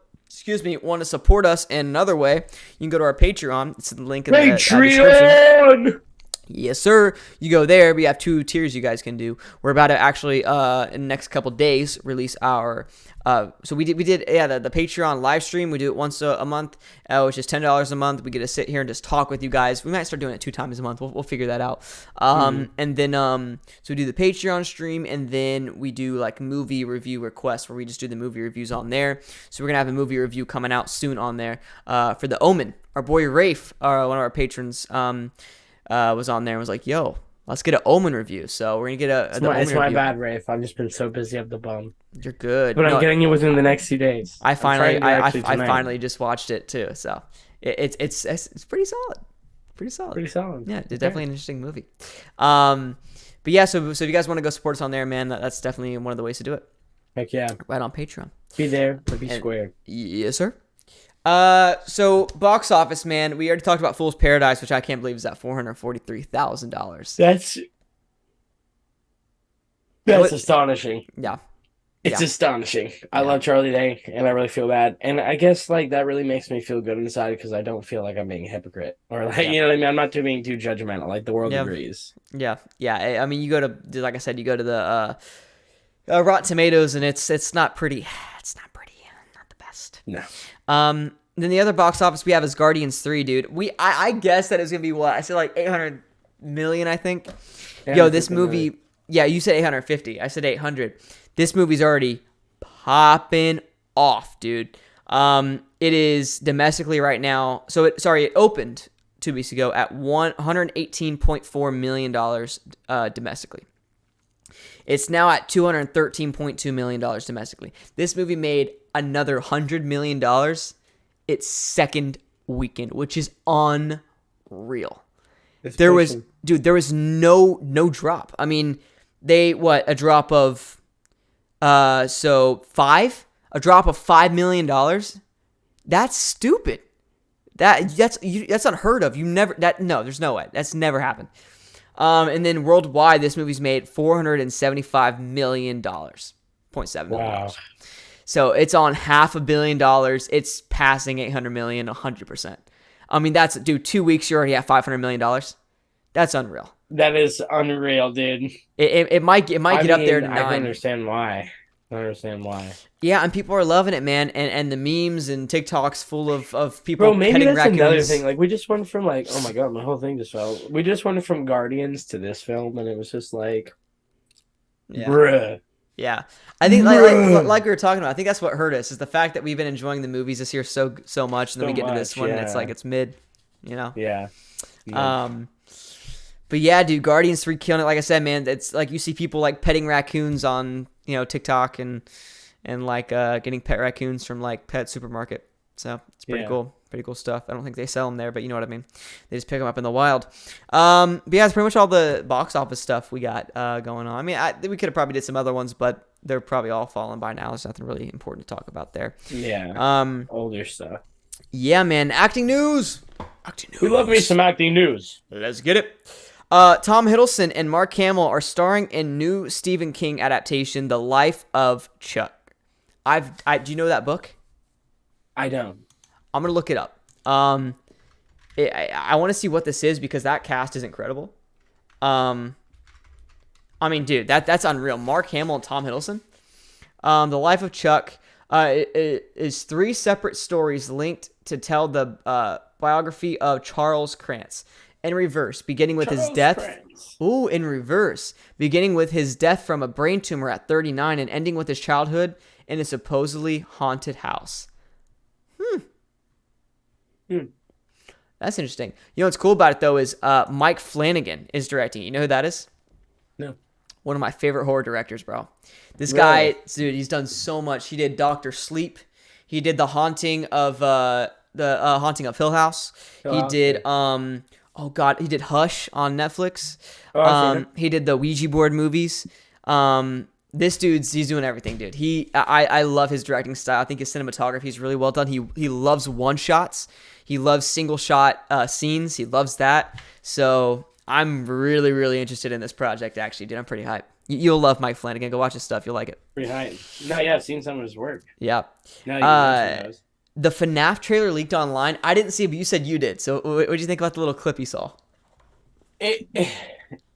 S1: want to support us in another way, you can go to our Patreon. It's in the link in the description. Yes, sir. You go there. We have 2 tiers you guys can do. We're about to actually, in the next couple days, release our... So we did the Patreon live stream. We do it once a month, which is $10 a month. We get to sit here and just talk with you guys. We might start doing it 2 times a month. We'll figure that out. And then so we do the Patreon stream, and then we do like movie review requests where we just do the movie reviews on there. So we're gonna have a movie review coming out soon on there for The Omen. Our boy Rafe, one of our patrons, was on there and was like, "Yo, let's get an Omen review." So we're gonna get
S2: It's my bad, Rafe. I've just been so busy up the bum.
S1: You're good,
S2: but I'm getting it within the next 2 days.
S1: I finally just watched it too, so it's pretty solid. Pretty solid. Yeah, it's definitely an interesting movie. But yeah, so if you guys want to go support us on there, man, that's definitely one of the ways to do it.
S2: Heck yeah,
S1: right on Patreon.
S2: Be there, but be squared.
S1: Yes, sir. So box office, man. We already talked about Fool's Paradise, which I can't believe is at $443,000.
S2: That's astonishing.
S1: Yeah.
S2: It's astonishing. I love Charlie Day, and I really feel bad. And I guess like that really makes me feel good inside because I don't feel like I'm being a hypocrite or like you know what I mean. I'm not being too judgmental. Like the world agrees.
S1: Yeah. I mean, you go to like I said, you go to the Rotten Tomatoes, and it's not pretty. It's not pretty. Not the best.
S2: No.
S1: Then the other box office we have is Guardians 3, dude. I guess that it's gonna be what I said, like 800 million, I think. Yo, this movie. Yeah, you said 850. I said 800. This movie's already popping off, dude. It is domestically right now. So it opened 2 weeks ago at $118.4 million domestically. It's now at $213.2 million domestically. This movie made another $100 million its second weekend, which is unreal. There was no drop. I mean, a drop of a drop of $5 million. That's stupid. That's unheard of. There's no way. That's never happened. And then worldwide, this movie's made $475 million. $0.7 million.
S2: Wow.
S1: So it's on $500 million. It's passing 800 million 100%. I mean, 2 weeks, you're already at $500 million. That's unreal.
S2: That is unreal, dude.
S1: It might get up there to 9.
S2: I don't understand why.
S1: Yeah, and people are loving it, man. And the memes and TikToks full of people
S2: Bro, maybe
S1: petting
S2: that's
S1: raccoons.
S2: Another thing. Like, we just went from like, oh my god, my whole thing just fell. We just went from Guardians to this film, and it was just like, bruh.
S1: Yeah, I think like we were talking about, I think that's what hurt us is the fact that we've been enjoying the movies this year so much, and then we get to this one and it's like it's mid, you know.
S2: Yeah.
S1: But yeah, dude, Guardians 3 killing it. Like I said, man, it's like you see people like petting raccoons on TikTok and like getting pet raccoons from like Pet Supermarket. So it's pretty cool. Pretty cool stuff. I don't think they sell them there, but you know what I mean. They just pick them up in the wild. But yeah, it's pretty much all the box office stuff we got going on. I mean, we could have probably did some other ones, but they're probably all fallen by now. There's nothing really important to talk about there.
S2: Yeah. Older stuff.
S1: Yeah, man. Acting news.
S2: We love me some acting news.
S1: Let's get it. Tom Hiddleston and Mark Hamill are starring in new Stephen King adaptation, The Life of Chuck. Do you know that book?
S2: I don't.
S1: I'm gonna look it up. I want to see what this is because that cast is incredible. I mean, dude, that's unreal. Mark Hamill and Tom Hiddleston. The Life of Chuck it is 3 separate stories linked to tell the biography of Charles Krantz in reverse, beginning with his death.
S2: Krantz.
S1: Ooh, in reverse, beginning with his death from a brain tumor at 39 and ending with his childhood in a supposedly haunted house. That's interesting. You know what's cool about it though is Mike Flanagan is directing. You know who that is?
S2: No.
S1: One of my favorite horror directors, bro. This
S2: Really?
S1: guy, dude, he's done so much. He did Doctor Sleep. He did The Haunting of Hill House. He did he did Hush on Netflix. He did the Ouija board movies. This he's doing everything, dude. I love his directing style. I think his cinematography is really well done. He loves one shots. He loves single shot scenes. He loves that. So I'm really, really interested in this project, actually, dude. I'm pretty hyped. You'll love Mike Flanagan. Go watch his stuff. You'll like it.
S2: Pretty hyped. No, yeah, I've seen some of his work.
S1: Yeah.
S2: No, you mentioned those.
S1: The FNAF trailer leaked online. I didn't see it, but you said you did. So what did you think about the little clip you saw?
S2: It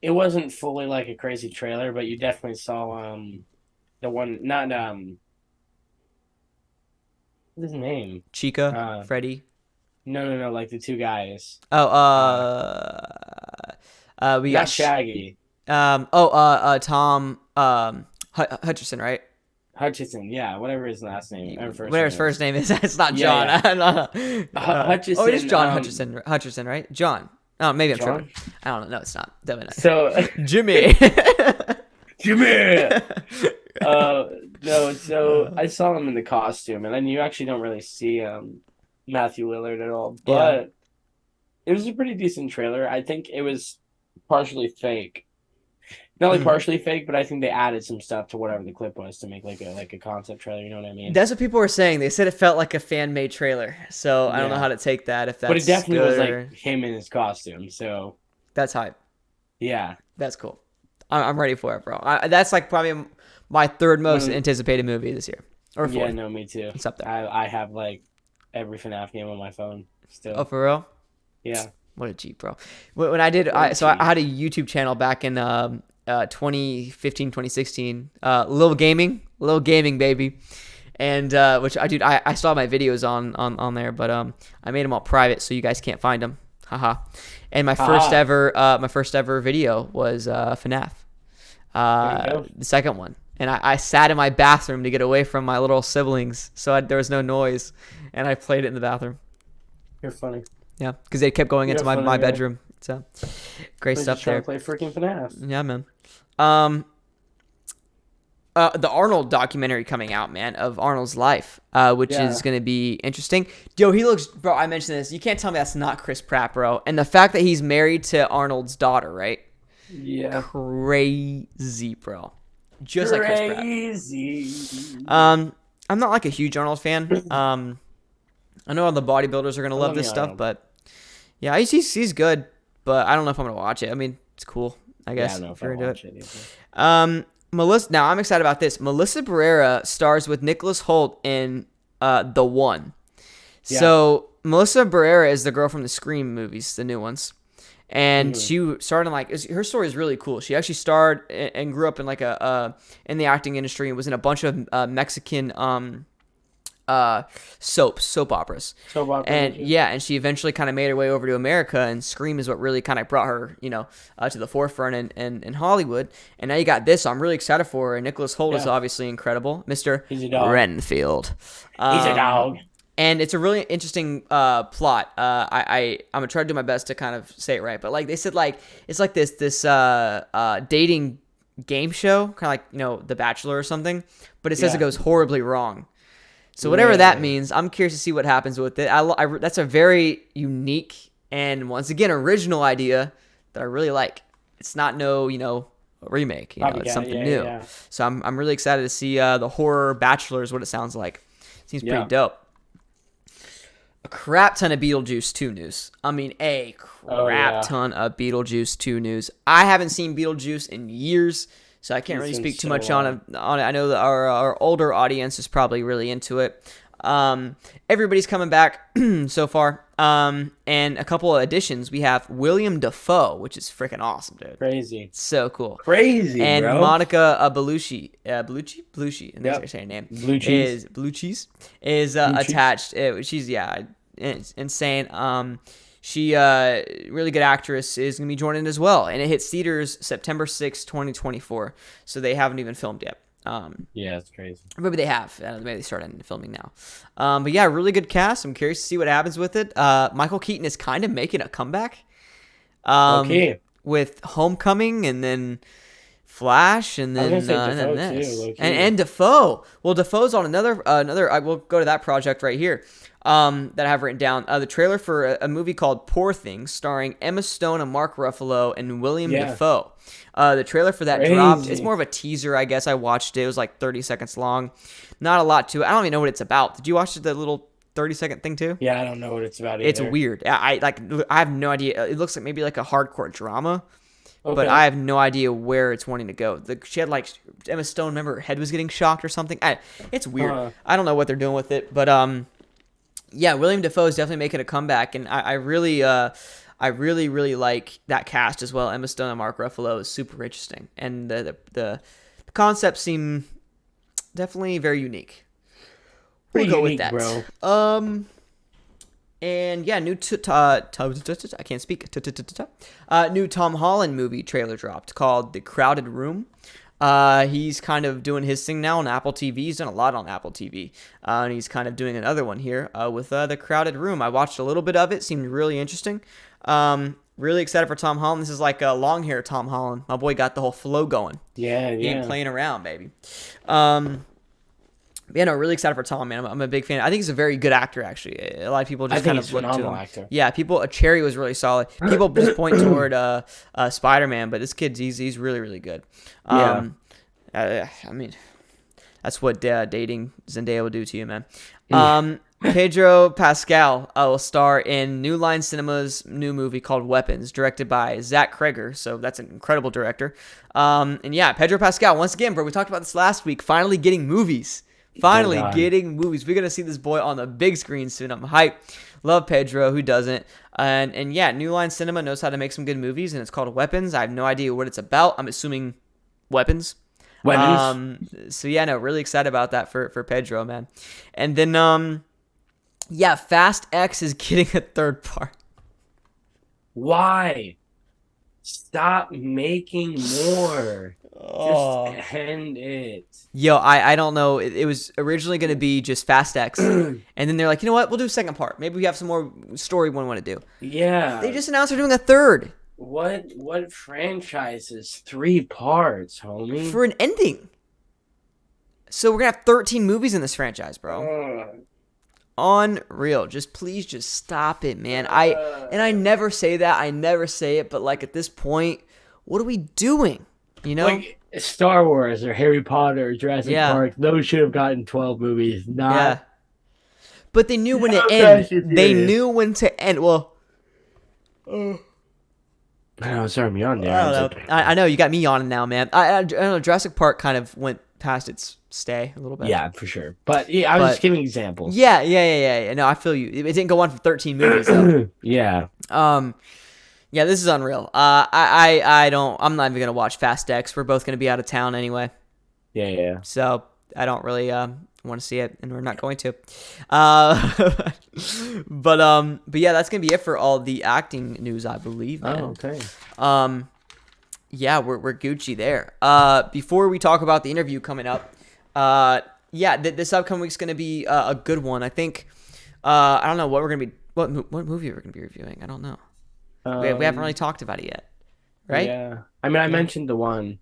S2: wasn't fully like a crazy trailer, but you definitely saw the one not what's his name?
S1: Chica, Freddy.
S2: No, like the 2 guys.
S1: Oh, we
S2: Not
S1: got
S2: Shaggy.
S1: Tom Hutcherson, right?
S2: Hutchison, yeah, whatever his last name.
S1: Whatever his first name is. It's not John.
S2: Yeah.
S1: Hutchison. Oh, it is John Hutcherson, right? John. Oh, maybe I'm tripping. I don't know. No, it's not. Definitely not.
S2: So
S1: Jimmy.
S2: Jimmy. No. So I saw him in the costume, and then you actually don't really see Matthew Lillard at all, but it was a pretty decent trailer. I think it was partially fake. Not like partially fake, but I think they added some stuff to whatever the clip was to make like a concept trailer. You know what I mean?
S1: That's what people were saying. They said it felt like a fan made trailer. So I don't know how to take that. If that's
S2: but it definitely was
S1: good
S2: like him in his costume. So
S1: that's hype.
S2: Yeah,
S1: that's cool. I'm ready for it, bro. That's like probably my 3rd most anticipated movie this year. Or 4th.
S2: Yeah, no, me too.
S1: It's up there.
S2: I have like every FNAF game on my phone still.
S1: Oh, for real?
S2: Yeah.
S1: What a Jeep, bro. When I did, I had a YouTube channel back in 2015, 2016. Little gaming, baby. And which I still have my videos on there, but I made them all private so you guys can't find them. Haha. And my first ever video was FNAF. The second one. And I sat in my bathroom to get away from my little siblings so there was no noise, and I played it in the bathroom.
S2: You're funny.
S1: Yeah, because they kept going into my bedroom. So great stuff there.
S2: Play freaking FNAF.
S1: Yeah, man. The Arnold documentary coming out, man, of Arnold's life, which is going to be interesting. Yo, he looks, bro, I mentioned this. You can't tell me that's not Chris Pratt, bro. And the fact that he's married to Arnold's daughter, right?
S2: Yeah.
S1: Crazy, bro. Just like Chris Pratt.
S2: Crazy.
S1: I'm not like a huge Arnold fan. I know all the bodybuilders are going to love this stuff, but yeah, he's good, but I don't know if I'm going to watch it. I mean, it's cool, I guess.
S2: Yeah, I don't know if I'll watch it
S1: either. Now I'm excited about this. Melissa Barrera stars with Nicholas Hoult in The One. Yeah. So Melissa Barrera is the girl from the Scream movies, the new ones. And she started her story is really cool. She actually starred and grew up in in the acting industry and was in a bunch of Mexican soap operas. And she eventually kind of made her way over to America, and Scream is what really kind of brought her, to the forefront in Hollywood. And now you got this, so I'm really excited for her. And Nicholas Hoult is obviously incredible, Mr. Renfield.
S2: He's a dog.
S1: And it's a really interesting plot. I'm gonna try to do my best to kind of say it right, but like they said, like it's like this dating game show, kind of like The Bachelor or something. But it says it goes horribly wrong. So whatever that means, I'm curious to see what happens with it. That's a very unique and once again original idea that I really like. It's not a remake. It's something new. Yeah. So I'm really excited to see the horror Bachelor is what it sounds like. Seems pretty dope. a crap ton of Beetlejuice 2 news. I mean, a
S2: Oh
S1: crap
S2: yeah,
S1: ton of Beetlejuice 2 news. I haven't seen Beetlejuice in years, so I can't
S2: it's
S1: really
S2: been
S1: speak too
S2: so
S1: much
S2: long.
S1: on it. I know that our older audience is probably really into it. Everybody's coming back so far. And a couple of additions. We have William Dafoe, which is freaking awesome, dude.
S2: Crazy,
S1: So cool.
S2: crazy,
S1: And
S2: bro.
S1: Monica Belushi, I think
S2: Yep.
S1: that's her name,
S2: Blue cheese.
S1: is Blue Cheese is
S2: Blue cheese.
S1: attached. She's it's insane. She really good actress is gonna be joining as well, and it hits theaters September 6th, 2024. So they haven't even filmed yet.
S2: Yeah, it's crazy.
S1: Maybe they have. Maybe they started filming now. But yeah, really good cast. I'm curious to see what happens with it. Michael Keaton is kind of making a comeback.
S2: Okay.
S1: With Homecoming and then Flash and
S2: I was
S1: then
S2: gonna say Defoe
S1: this
S2: too, low key.
S1: and Defoe. Well, Defoe's on another. I will go to that project right here. That I have written down. The trailer for a movie called Poor Things, starring Emma Stone and Mark Ruffalo and William Dafoe. The trailer for that dropped. It's more of a teaser, I guess. I watched it. It was like 30 seconds long. Not a lot to it. I don't even know what it's about. Did you watch the little 30-second thing too?
S2: Yeah, I don't know what it's about either.
S1: It's weird. I have no idea. It looks like maybe like a hardcore drama,
S2: Okay.
S1: but I have no idea where it's wanting to go. She had like Emma Stone. Remember, her head was getting shocked or something. It's weird. I don't know what they're doing with it, but yeah, William Dafoe is definitely making a comeback, and I really like that cast as well. Emma Stone and Mark Ruffalo is super interesting, and the concepts seem definitely very unique.
S2: Pretty
S1: We'll go
S2: unique,
S1: with that,
S2: bro.
S1: And yeah, I can't speak. New Tom Holland movie trailer dropped called The Crowded Room. He's kind of doing his thing now on Apple TV. He's done a lot on Apple TV, and he's kind of doing another one here with The Crowded Room. I watched a little bit of it. Seemed really interesting. Really excited for Tom Holland. This is like a long hair Tom Holland. My boy got the whole flow going.
S2: Yeah,
S1: He ain't
S2: yeah.
S1: playing around, baby. Yeah, no, really excited for Tom, man. I'm a big fan. I think he's a very good actor, actually. A lot of people just kind of look to him.
S2: Actor.
S1: Yeah, Cherry was really solid. People just point toward Spider-Man, but this kid, he's really, really good. I mean, that's what dating Zendaya will do to you, man. Pedro Pascal will star in New Line Cinema's new movie called Weapons, directed by Zach Kreger. So that's an incredible director. And yeah, Pedro Pascal, once again, bro, we talked about this last week, finally getting movies. Finally getting movies. We're going to see this boy on the big screen soon. I'm hyped. Love Pedro. Who doesn't? And yeah, New Line Cinema knows how to make some good movies, and it's called Weapons. I have no idea what it's about. I'm assuming weapons. So yeah, no, really excited about that for Pedro, man. And then, yeah, Fast X is getting a third part.
S2: Why? Stop making more.
S1: Oh.
S2: Just end it.
S1: Yo, I don't know. It was originally going to be just Fast X. And then they're like, you know what? We'll do a second part. Maybe we have some more story we want to do.
S2: Yeah.
S1: They just announced they're doing a third.
S2: What franchise is 3 parts, homie?
S1: For an ending. So we're going to have 13 movies in this franchise, bro. Unreal. Please stop it, man. I never say that. I never say it. But like at this point, what are we doing? You know?
S2: Like Star Wars or Harry Potter or Jurassic Park, those should have gotten 12 movies, not
S1: But they knew when to end. They knew when to end. Well,
S2: I know, sorry, I'm yawning there.
S1: I don't know. I know you got me yawning now, man. I don't know. Jurassic Park kind of went past its stay a little bit.
S2: Yeah, for sure. But yeah, I was just giving examples.
S1: Yeah. No, I feel you. It didn't go on for 13 movies though.
S2: Yeah.
S1: Yeah, this is unreal. I'm not even gonna watch Fast X. We're both gonna be out of town anyway.
S2: Yeah.
S1: So I don't really want to see it, and we're not going to. But yeah, that's gonna be it for all the acting news, I believe. Man.
S2: Oh, okay.
S1: Yeah, we're Gucci there. Before we talk about the interview coming up, yeah, this upcoming week's gonna be a good one. I think. I don't know what we're gonna be. What movie we're gonna be reviewing? I don't know. We haven't really talked about it yet, right?
S2: Yeah. I mean, I mentioned the one.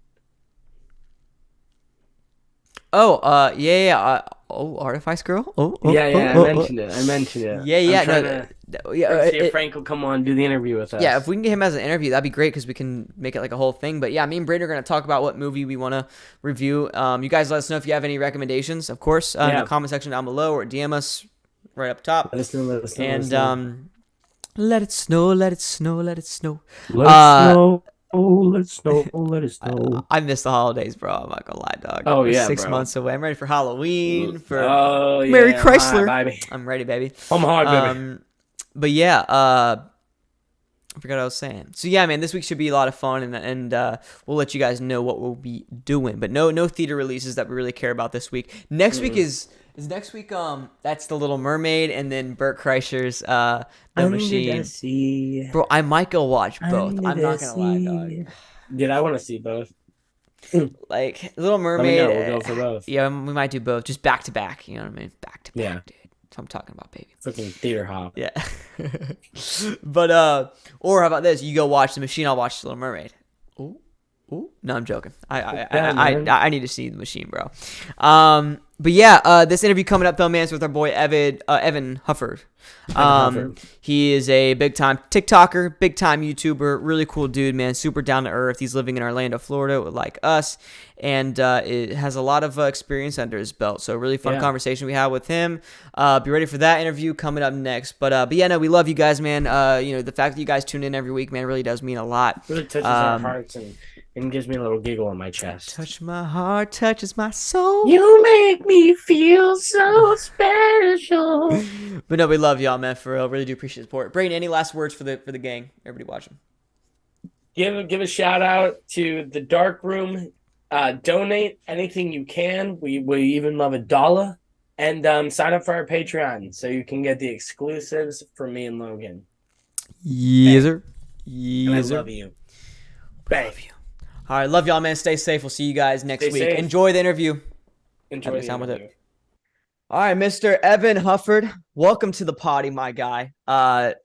S1: Oh, yeah. Artifice Girl.
S2: I mentioned it.
S1: Yeah.
S2: See if Frank will come on and do the interview with us.
S1: Yeah, if we can get him as an interview, that'd be great because we can make it like a whole thing. But yeah, me and Brady are going to talk about what movie we want to review. You guys let us know if you have any recommendations, of course, in the comment section down below or DM us right up top.
S2: Let us know. Let us know.
S1: And
S2: let us know.
S1: let it snow, let it snow, let it snow.
S2: Let it snow. Let it snow. Let it snow.
S1: I miss the holidays, bro. I'm not gonna lie, dog.
S2: Oh
S1: We're
S2: yeah,
S1: 6 months away. I'm ready for Halloween, for
S2: Oh
S1: Merry
S2: yeah, I'm high,
S1: Chrysler.
S2: baby.
S1: I'm ready, baby.
S2: I'm high, baby.
S1: But yeah, I forgot what I was saying. So yeah, man, this week should be a lot of fun, and we'll let you guys know what we'll be doing. But no theater releases that we really care about this week. Next week is next week. That's The Little Mermaid, and then Bert Kreischer's The Machine.
S2: See.
S1: Bro, I might go watch
S2: I
S1: both.
S2: need
S1: I'm
S2: to
S1: not gonna lie, dog.
S2: see. Dude, I want to see both.
S1: Like Little
S2: Let me
S1: Mermaid.
S2: know. We'll go for both.
S1: Yeah, we might do both, just back to back. You know what I mean? Back to
S2: Yeah.
S1: back, dude. That's what I'm talking about, baby.
S2: Freaking theater hop.
S1: Yeah. But or how about this? You go watch The Machine. I'll watch The Little Mermaid. Ooh, ooh. No, I'm joking. I need to see The Machine, bro. But yeah, this interview coming up though, man, is with our boy Evan Hufferd. He is a big time TikToker, big time YouTuber, really cool dude, man. Super down to earth. He's living in Orlando, Florida, like us, and it has a lot of experience under his belt. So really fun conversation we had with him. Be ready for that interview coming up next. But yeah, no, we love you guys, man. The fact that you guys tune in every week, man, really does mean a lot.
S2: Really touches our hearts and gives me a little giggle on my chest.
S1: Touch my heart, touches my soul.
S2: You make me feel so special.
S1: But no, we love y'all, man. For real, really do appreciate the support. Brayden, any last words for the gang? Everybody watching.
S2: Give a shout out to the Dark Room. Donate anything you can. We even love $1. And sign up for our Patreon so you can get the exclusives from me and Logan.
S1: Yes, sir. Yes,
S2: I love you. Love you.
S1: All right, love y'all, man. Stay safe. We'll see you guys next week.
S2: Safe.
S1: Enjoy the interview.
S2: Enjoy the interview.
S1: With it. All right, Mr. Evan Hufferd, welcome to the potty, my guy.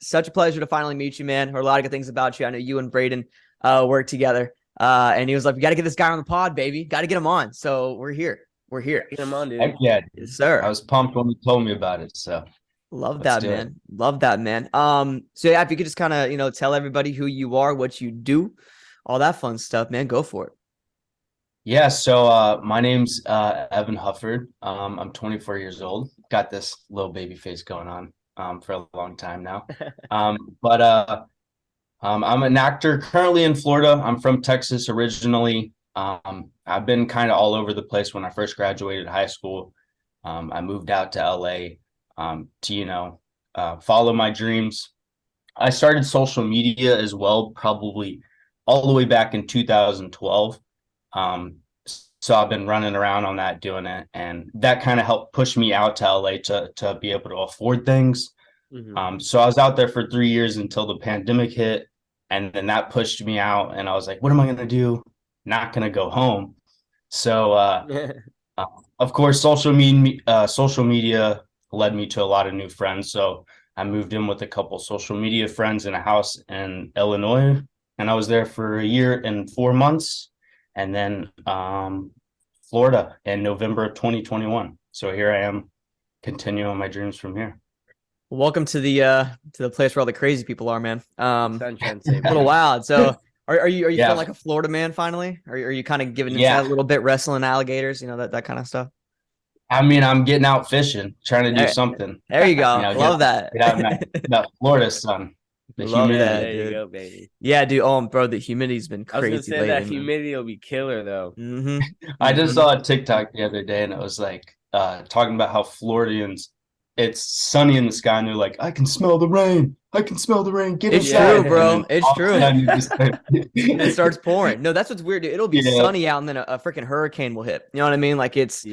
S1: Such a pleasure to finally meet you, man. Heard a lot of good things about you. I know you and Brayden work together. And he was like, we got to get this guy on the pod, baby. Got to get him on. So we're here.
S2: Get him on, dude.
S3: Heck yeah,
S1: yes, sir.
S3: I was pumped when you told me about it. So
S1: love that, man. Love that, man. So yeah, if you could just kind of, tell everybody who you are, what you do, all that fun stuff, man. Go for it.
S3: Yeah, so my name's Evan Hufferd. I'm 24 years old. Got this little baby face going on for a long time now. But I'm an actor currently in Florida. I'm from Texas originally. I've been kind of all over the place. When I first graduated high school, I moved out to LA to follow my dreams. I started social media as well, probably all the way back in 2012. So I've been running around on that, doing it, and that kind of helped push me out to LA to be able to afford things. So I was out there for 3 years until the pandemic hit, and then that pushed me out, and I was like, what am I going to do? Not going to go home. So of course, social media led me to a lot of new friends. So I moved in with a couple social media friends in a house in Illinois, and I was there for a year and 4 months. And then Florida in November of 2021. So here I am, continuing my dreams from here.
S1: Welcome to the place where all the crazy people are, man.
S2: Sunshine
S1: a little wild. So are you feeling like a Florida man finally? Are you kind of giving into that a little bit, wrestling alligators, that kind of stuff?
S3: I mean, I'm getting out fishing, trying to do something.
S1: There you go. Love that.
S3: Get out in that Florida sun.
S1: Love that,
S2: there
S1: dude.
S2: you go, baby.
S1: Yeah, dude. Oh, bro, the humidity's been crazy.
S2: I was gonna say that humidity will be killer, though.
S3: I just saw a TikTok the other day, and it was like talking about how Floridians, it's sunny in the sky, and they're like, "I can smell the rain. I can smell the rain. Get inside."
S1: True, bro. It's true. It starts pouring. No, that's what's weird, dude. It'll be sunny out, and then a freaking hurricane will hit. You know what I mean? Like it's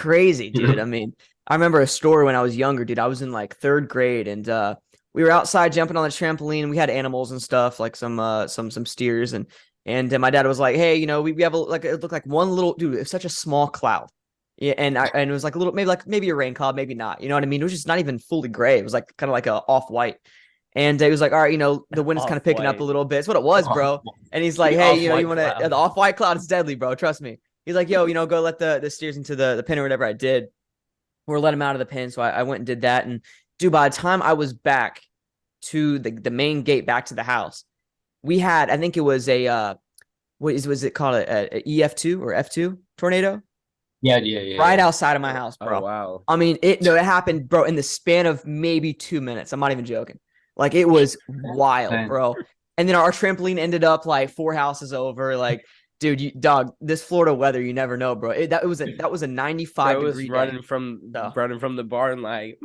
S1: crazy, dude. I mean, I remember a story when I was younger, dude. I was in like 3rd grade, and we were outside jumping on the trampoline. We had animals and stuff, like some steers, and my dad was like, "Hey, we have it looked like one little dude. It was such a small cloud, yeah, and it was like a little maybe a rain cloud, maybe not. You know what I mean? It was just not even fully gray. It was like kind of like a off white." And he was like, "All right, the wind is kind of picking up a little bit. It's what it was, bro." And he's like, "Hey, you want to the off white cloud is deadly, bro. Trust me." He's like, "Yo, go let the steers into the pen or whatever." I did, or let them out of the pen. So I went and did that, and dude, by the time I was back to the main gate back to the house, we had, I think it was a was it called a EF2 or F2 tornado? right outside of my house, bro.
S2: Oh, wow.
S1: I mean, it happened, bro, in the span of maybe 2 minutes. I'm not even joking. Like, it was wild, bro. And then our trampoline ended up like 4 houses over. Like, dude, dog, this Florida weather, you never know, bro. That was a 95-degree day.
S2: Running from the barn like,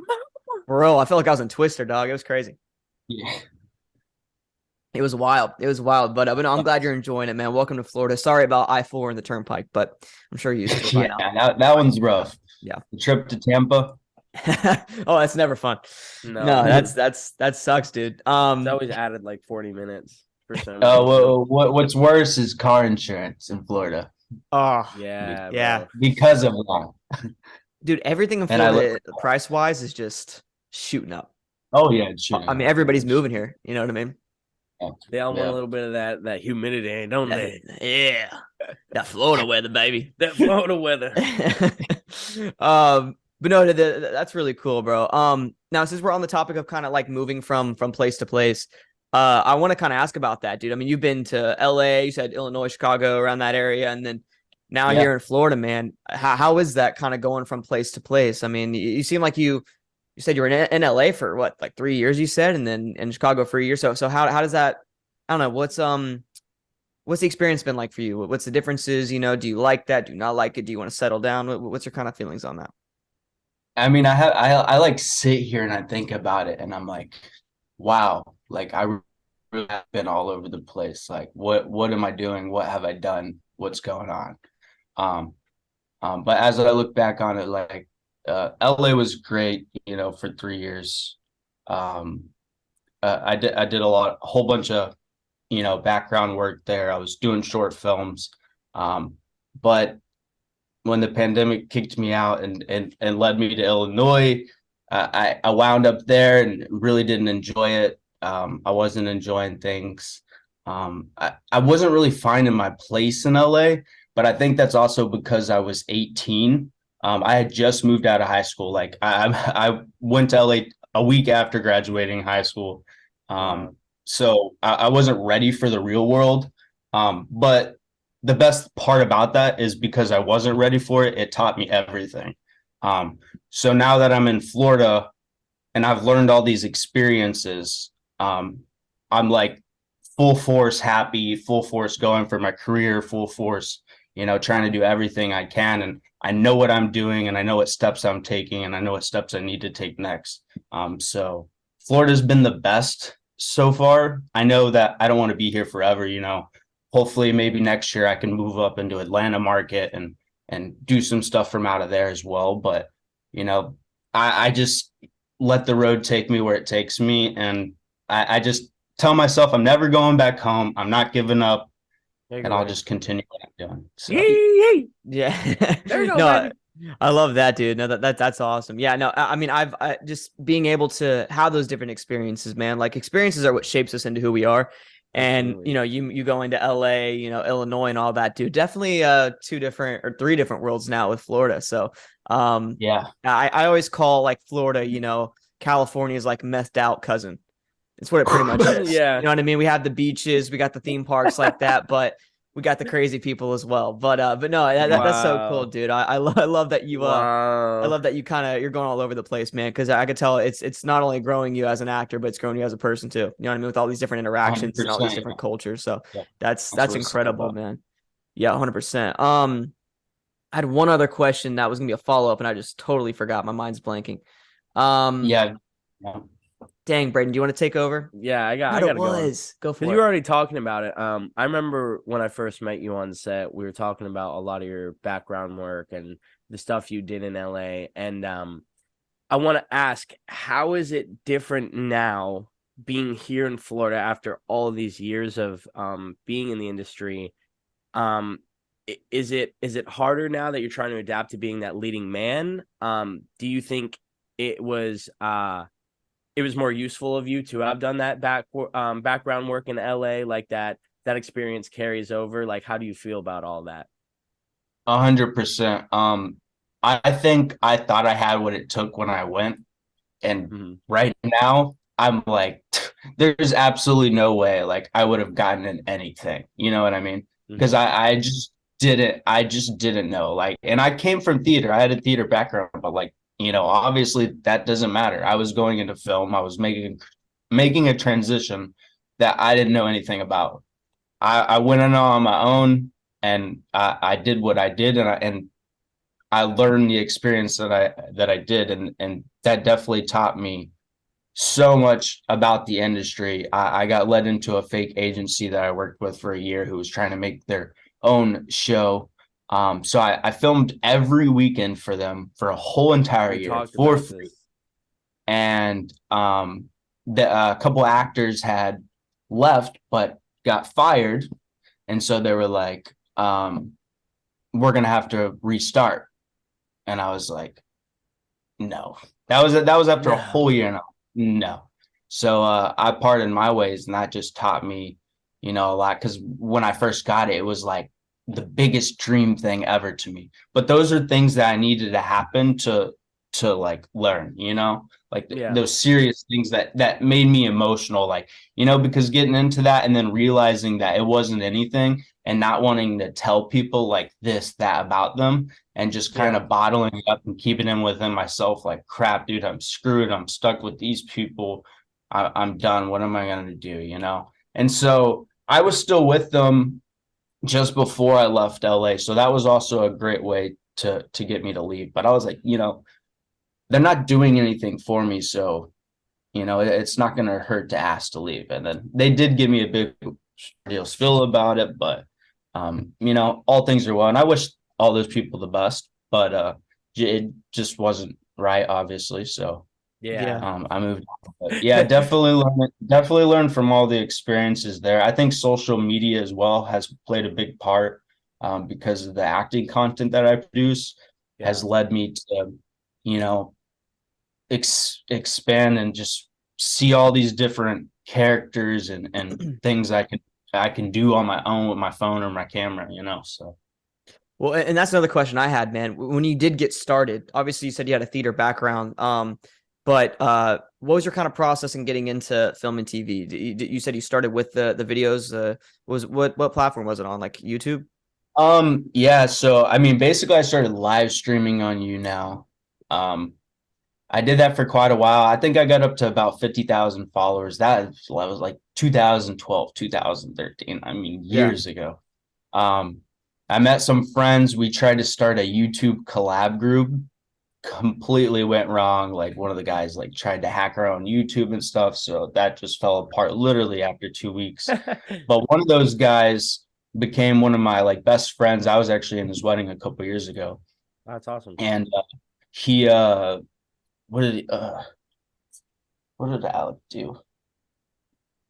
S1: bro. I felt like I was in Twister, dog. It was crazy.
S3: Yeah.
S1: It was wild. But no, I'm glad you're enjoying it, man. Welcome to Florida. Sorry about I-4 and the Turnpike, but I'm sure you're used to it by now.
S3: that one's rough.
S1: Yeah.
S3: The trip to Tampa.
S1: Oh, that's never fun. No, that sucks, dude.
S2: It's always added like 40 minutes for some reason.
S3: Oh, what's worse is car insurance in Florida.
S1: Oh,
S2: yeah,
S1: yeah.
S2: bro.
S3: Because of that.
S1: Dude, everything in Florida, price-wise, is just shooting up.
S3: Oh, yeah, it's shooting
S1: I mean, everybody's moving here. You know what I mean?
S2: They all want a little bit of that humidity, don't they?
S1: Yeah. That Florida weather, baby.
S2: That Florida weather.
S1: But no, that's really cool, bro. Now since we're on the topic of kind of like moving from place to place, I want to kind of ask about that, dude. I mean, you've been to LA, you said Illinois, Chicago, around that area, and then now you're in Florida, man. How is that kind of going from place to place? I mean, you seem like you said you were in LA for what, like 3 years, you said, and then in Chicago for a year. So how does that? I don't know. What's the experience been like for you? What's the differences? You know, do you like that? Do you not like it? Do you want to settle down? What's your kind of feelings on that?
S3: I mean, I like sit here and I think about it and I'm like, wow, like I really have been all over the place. Like, what am I doing? What have I done? What's going on? But as I look back on it, like LA was great, for 3 years. I did a whole bunch of, background work there. I was doing short films. But when the pandemic kicked me out and led me to Illinois, I wound up there and really didn't enjoy it. I wasn't enjoying things. I wasn't really finding my place in LA, but I think that's also because I was 18. I had just moved out of high school. Like I went to LA a week after graduating high school. So I wasn't ready for the real world. But the best part about that is because I wasn't ready for it, it taught me everything. So now that I'm in Florida and I've learned all these experiences, I'm like full force happy, full force going for my career, full force, trying to do everything I can. And I know what I'm doing and I know what steps I'm taking and I know what steps I need to take next. So Florida's been the best so far. I know that I don't want to be here forever, hopefully maybe next year I can move up into Atlanta market and do some stuff from out of there as well. But, I just let the road take me where it takes me. And I just tell myself I'm never going back home. I'm not giving up and I'll just continue what I'm doing. So.
S1: Yeah.
S2: There you go,
S1: no, I love that, dude. No, that's awesome. Yeah, no, I mean, I've just being able to have those different experiences, man. Like experiences are what shapes us into who we are. And you go into LA, Illinois and all that, dude. Definitely 2 different or 3 different worlds now with Florida. So I always call like Florida, California's like methed out cousin. It's what it pretty much is.
S2: Yeah.
S1: You know what I mean? We have the beaches, we got the theme parks like that, but we got the crazy people as well. But no, that's so cool, dude. I love that you I love that you you're going all over the place, man. Because I could tell it's not only growing you as an actor, but it's growing you as a person too. You know what I mean? With all these different interactions and all these different cultures. So that's incredible, man. Yeah, 100%. I had one other question that was gonna be a follow up, and I just totally forgot. My mind's blanking.
S3: Yeah.
S1: Dang, Braden, do you want to take over?
S2: Yeah, I gotta go.
S1: Go for it.
S2: You were already talking about it. I remember when I first met you on set, we were talking about a lot of your background work and the stuff you did in LA. And I want to ask, how is it different now being here in Florida after all of these years of being in the industry? Is it harder now that you're trying to adapt to being that leading man? Do you think it was more useful of you to have done that background work in LA, like that experience carries over? Like, how do you feel about all that?
S3: 100%. I think I thought I had what it took when I went. And right now I'm like, there's absolutely no way like I would have gotten in anything. You know what I mean? Because I just I just didn't know. Like, and I came from theater. I had a theater background, but like, obviously that doesn't matter. I was going into film. I was making a transition that I didn't know anything about. I went on my own, and I did what I did, and I learned the experience that I did, and that definitely taught me so much about the industry. I got led into a fake agency that I worked with for a year who was trying to make their own show. So I filmed every weekend for them for a whole entire
S2: We
S3: year
S2: talked
S3: for
S2: about
S3: free.
S2: this.
S3: And a couple actors had left but got fired, and so they were like, "We're gonna have to restart." And I was like, "No." That was after a whole
S2: No.
S3: year. And no. So I parted my ways, and that just taught me, a lot. Because when I first got it, it was like the biggest dream thing ever to me. But those are things that I needed to happen to like learn, like
S2: Yeah.
S3: those serious things that made me emotional, like, because getting into that and then realizing that it wasn't anything, and not wanting to tell people like that about them, and just kind
S2: Yeah.
S3: of bottling it up and keeping it within myself, like, crap, dude, I'm screwed. I'm stuck with these people. I'm done. What am I going to do? And so I was still with them just before I left LA. So that was also a great way to get me to leave. But I was like, they're not doing anything for me. So, it's not going to hurt to ask to leave. And then they did give me a big deal spill about it. But, all things are well. And I wish all those people the best, but it just wasn't right, obviously. So
S2: Yeah.
S3: I moved on. But yeah, definitely learned from all the experiences there. I think social media as well has played a big part, because of the acting content that I produce has
S2: Yeah.
S3: led me to, you know, expand and just see all these different characters and things I can do on my own with my phone or my camera. So
S1: Well, and that's another question I had, man. When you did get started, obviously you said you had a theater background, but what was your kind of process in getting into film and TV? You said you started with the videos. Was what platform was it on? Like YouTube?
S3: yeah, so I mean, basically I started live streaming on you now. Um I did that for quite a while. I think I got up to about 50,000 followers. That was like 2012, 2013. I mean,
S1: Yeah.
S3: years ago. Um, I met some friends. We tried to start a YouTube collab group. Completely went wrong. Like, one of the guys like tried to hack our own YouTube and stuff. So that just fell apart literally after 2 weeks. But one of those guys became one of my like best friends. I was actually in his wedding a couple years ago.
S2: That's awesome.
S3: And he what did he, what did Alec do?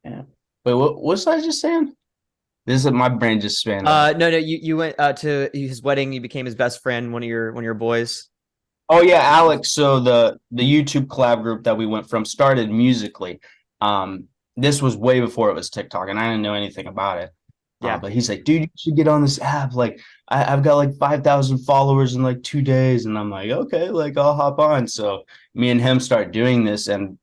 S3: Yeah. Wait, what was I just saying? This is my brain just spanned out.
S1: No, you went to his wedding. You became his best friend, one of your boys.
S3: Oh yeah, Alex. So the YouTube collab group that we went from started musically. This was way before it was TikTok, and I didn't know anything about it.
S1: Yeah.
S3: But he's like, dude, you should get on this app. Like, I've got like 5,000 followers in like 2 days, and I'm like, okay, like I'll hop on. So me and him start doing this, and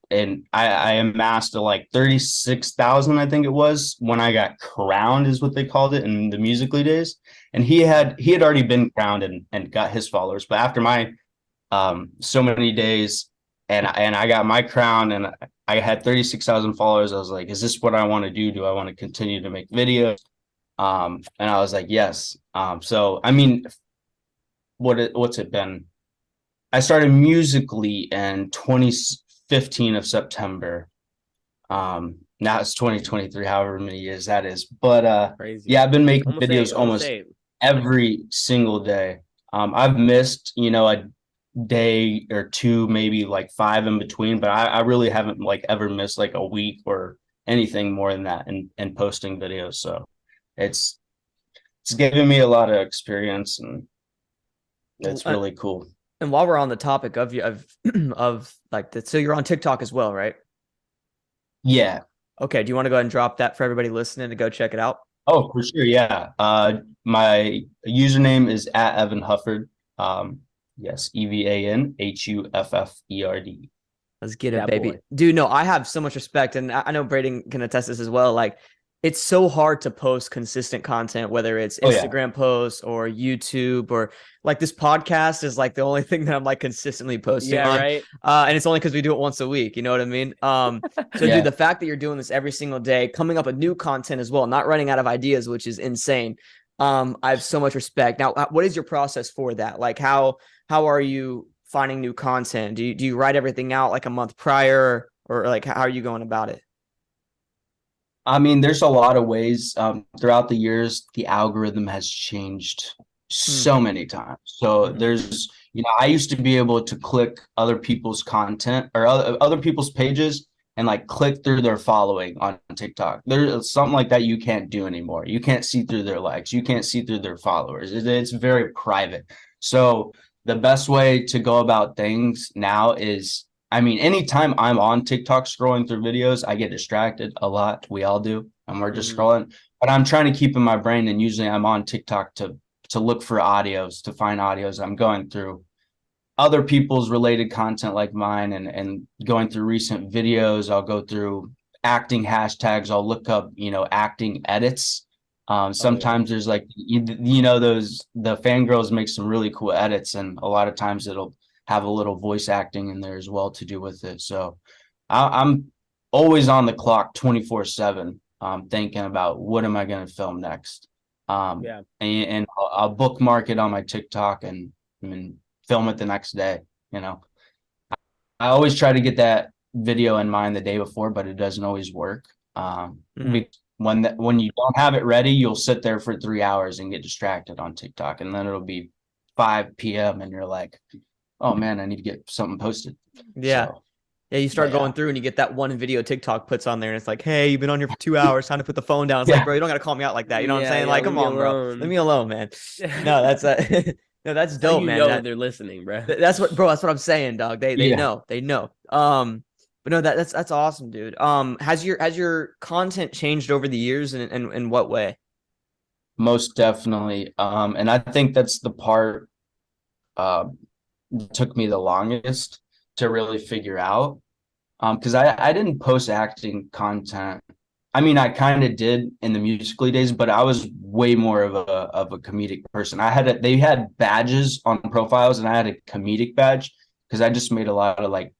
S3: I amassed to like 36,000, I think it was, when I got crowned, is what they called it in the Musically days. And he had already been crowned and got his followers, but after my so many days, and I got my crown, and I had 36,000 followers. I was like, is this what I want to do? Do I want to continue to make videos? And I was like, yes. So I mean, what's it been? I started musically in 2015 of September. Now it's 2023, however many years that is. But
S2: Crazy.
S3: yeah, I've been making
S2: Almost eight.
S3: videos
S2: Almost
S3: almost
S2: eight.
S3: every single day. I've missed, a day or two, maybe like five in between, but I really haven't like ever missed like a week or anything more than that in posting videos. So it's it's given me a lot of experience, and
S1: Well,
S3: it's really cool.
S1: and while we're on the topic of you of like so you're on TikTok as well, right?
S3: Yeah.
S1: Okay. Do you want to go ahead and drop that for everybody listening to go check it out?
S3: Oh, for sure. Yeah. My username is at Evan Hufferd. Yes, EvanHufferd.
S1: Let's get it,
S2: That
S1: baby.
S2: boy.
S1: Dude, no, I have so much respect, and I know Braden can attest this as well. Like, it's so hard to post consistent content, whether it's
S3: Oh yeah.
S1: Instagram posts or YouTube, or like this podcast is like the only thing that I'm like consistently posting
S2: Yeah,
S1: on.
S2: right.
S1: And it's only because we do it once a week. You know what I mean? So dude,
S3: Yeah.
S1: the fact that you're doing this every single day, coming up with new content as well, not running out of ideas, which is insane. I have so much respect. Now, what is your process for that? Like how are you finding new content? Do you write everything out like a month prior, or like how are you going about it?
S3: I mean, there's a lot of ways. Throughout the years, the algorithm has changed
S1: Hmm.
S3: so many times. So
S1: Mhm.
S3: there's, I used to be able to click other people's content or other people's pages and like click through their following on TikTok. There's something like that you can't do anymore. You can't see through their likes. You can't see through their followers. It's very private. So the best way to go about things now is, I mean, anytime I'm on TikTok scrolling through videos, I get distracted a lot. We all do. And we're just
S2: Mhm.
S3: scrolling. But I'm trying to keep in my brain, and usually I'm on TikTok to look for audios, to find audios. I'm going through other people's related content like mine, and going through recent videos. I'll go through acting hashtags. I'll look up, acting edits.
S2: Oh yeah.
S3: Sometimes there's like, those the fangirls make some really cool edits, and a lot of times it'll have a little voice acting in there as well to do with it. So I'm always on the clock 24/7, thinking about what am I going to film next.
S2: Yeah.
S3: And I'll bookmark it on my TikTok and film it the next day. You know, I always try to get that video in mind the day before, but it doesn't always work.
S1: Mhm.
S3: When you don't have it ready, you'll sit there for 3 hours and get distracted on TikTok, and then it'll be 5 p.m. and you're like, oh man, I need to get something posted.
S1: Yeah.
S3: So,
S1: Yeah, you
S3: but
S1: start
S3: yeah,
S1: going through and you get that one video TikTok puts on there, and it's like, hey, you've been on here for 2 hours, time to put the phone down. It's like,
S3: yeah,
S1: bro, you don't gotta call me out like that. You know what I'm
S2: Yeah,
S1: saying?
S2: yeah.
S1: Like,
S2: Leave
S1: come
S2: me
S1: on, bro. Leave
S2: alone.
S1: me alone, man. No, that's no, that's
S2: How
S1: dope,
S2: you
S1: man.
S2: know they're listening, bro?
S1: That's what, bro, that's what I'm saying, dog. They
S3: yeah,
S1: know. They know. But no, that's awesome, dude. Has your content changed over the years, and in what way?
S3: most definitely. And I think that's the part uh took me the longest to really figure out. Because I didn't post acting content. I mean, I kind of did in the Musically days, but I was way more of a comedic person. They had badges on profiles, and I had a comedic badge because I just made a lot of like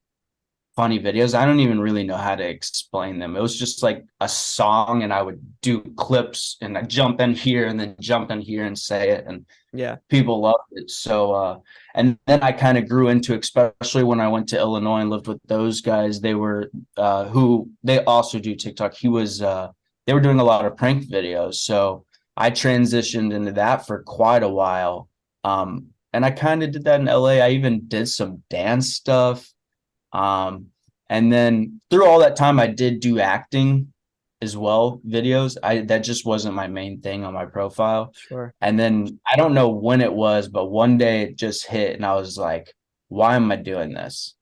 S3: funny videos. I don't even really know how to explain them. It was just like a song, and I would do clips, and I jump in here and then jump in here and say it, and
S1: Yeah.
S3: people loved it. So, and then I kind of grew into, especially when I went to Illinois and lived with those guys. They were, who they also do TikTok. They were doing a lot of prank videos. So I transitioned into that for quite a while. And I kind of did that in LA. I even did some dance stuff. Um, and then through all that time, I did do acting as well, videos. That just wasn't my main thing on my profile.
S1: Sure.
S3: And then I don't know when it was, but one day it just hit, and I was like, why am I doing this?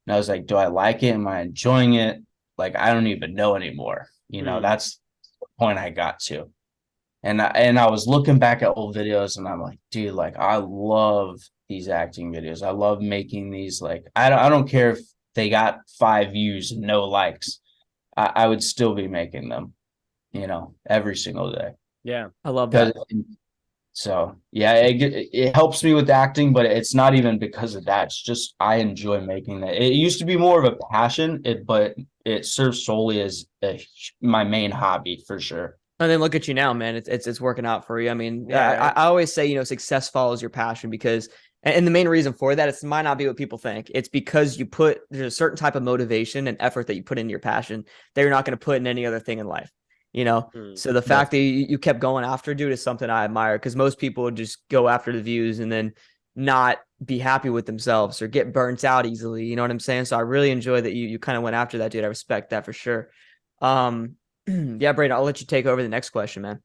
S3: And I was like, do I like it? Am I enjoying it? Like, I don't even know anymore.
S2: Hmm.
S3: That's the point I got to. And I was looking back at old videos, and I'm like, dude, like I love these acting videos. I love making these. Like, I don't care if they got 5 views and no likes. I would still be making them, every single day.
S2: Yeah.
S1: I love
S3: Because
S1: that.
S3: so yeah, it helps me with acting, but it's not even because of that. It's just I enjoy making that. It used to be more of a passion, but it serves solely as my main hobby for sure.
S1: And then look at you now, man. It's working out for you. I mean,
S2: Yeah. Right.
S1: I always say, success follows your passion, because, and the main reason for that, it might not be what people think. It's because there's a certain type of motivation and effort that you put into your passion that you're not going to put in any other thing in life, you know?
S2: Hmm.
S1: So the fact that you kept going after, dude, is something I admire, because most people would just go after the views and then not be happy with themselves or get burnt out easily. You know what I'm saying? So I really enjoy that you kind of went after that, dude. I respect that for sure. Um, yeah, Brayden, I'll let you take over the next question, man.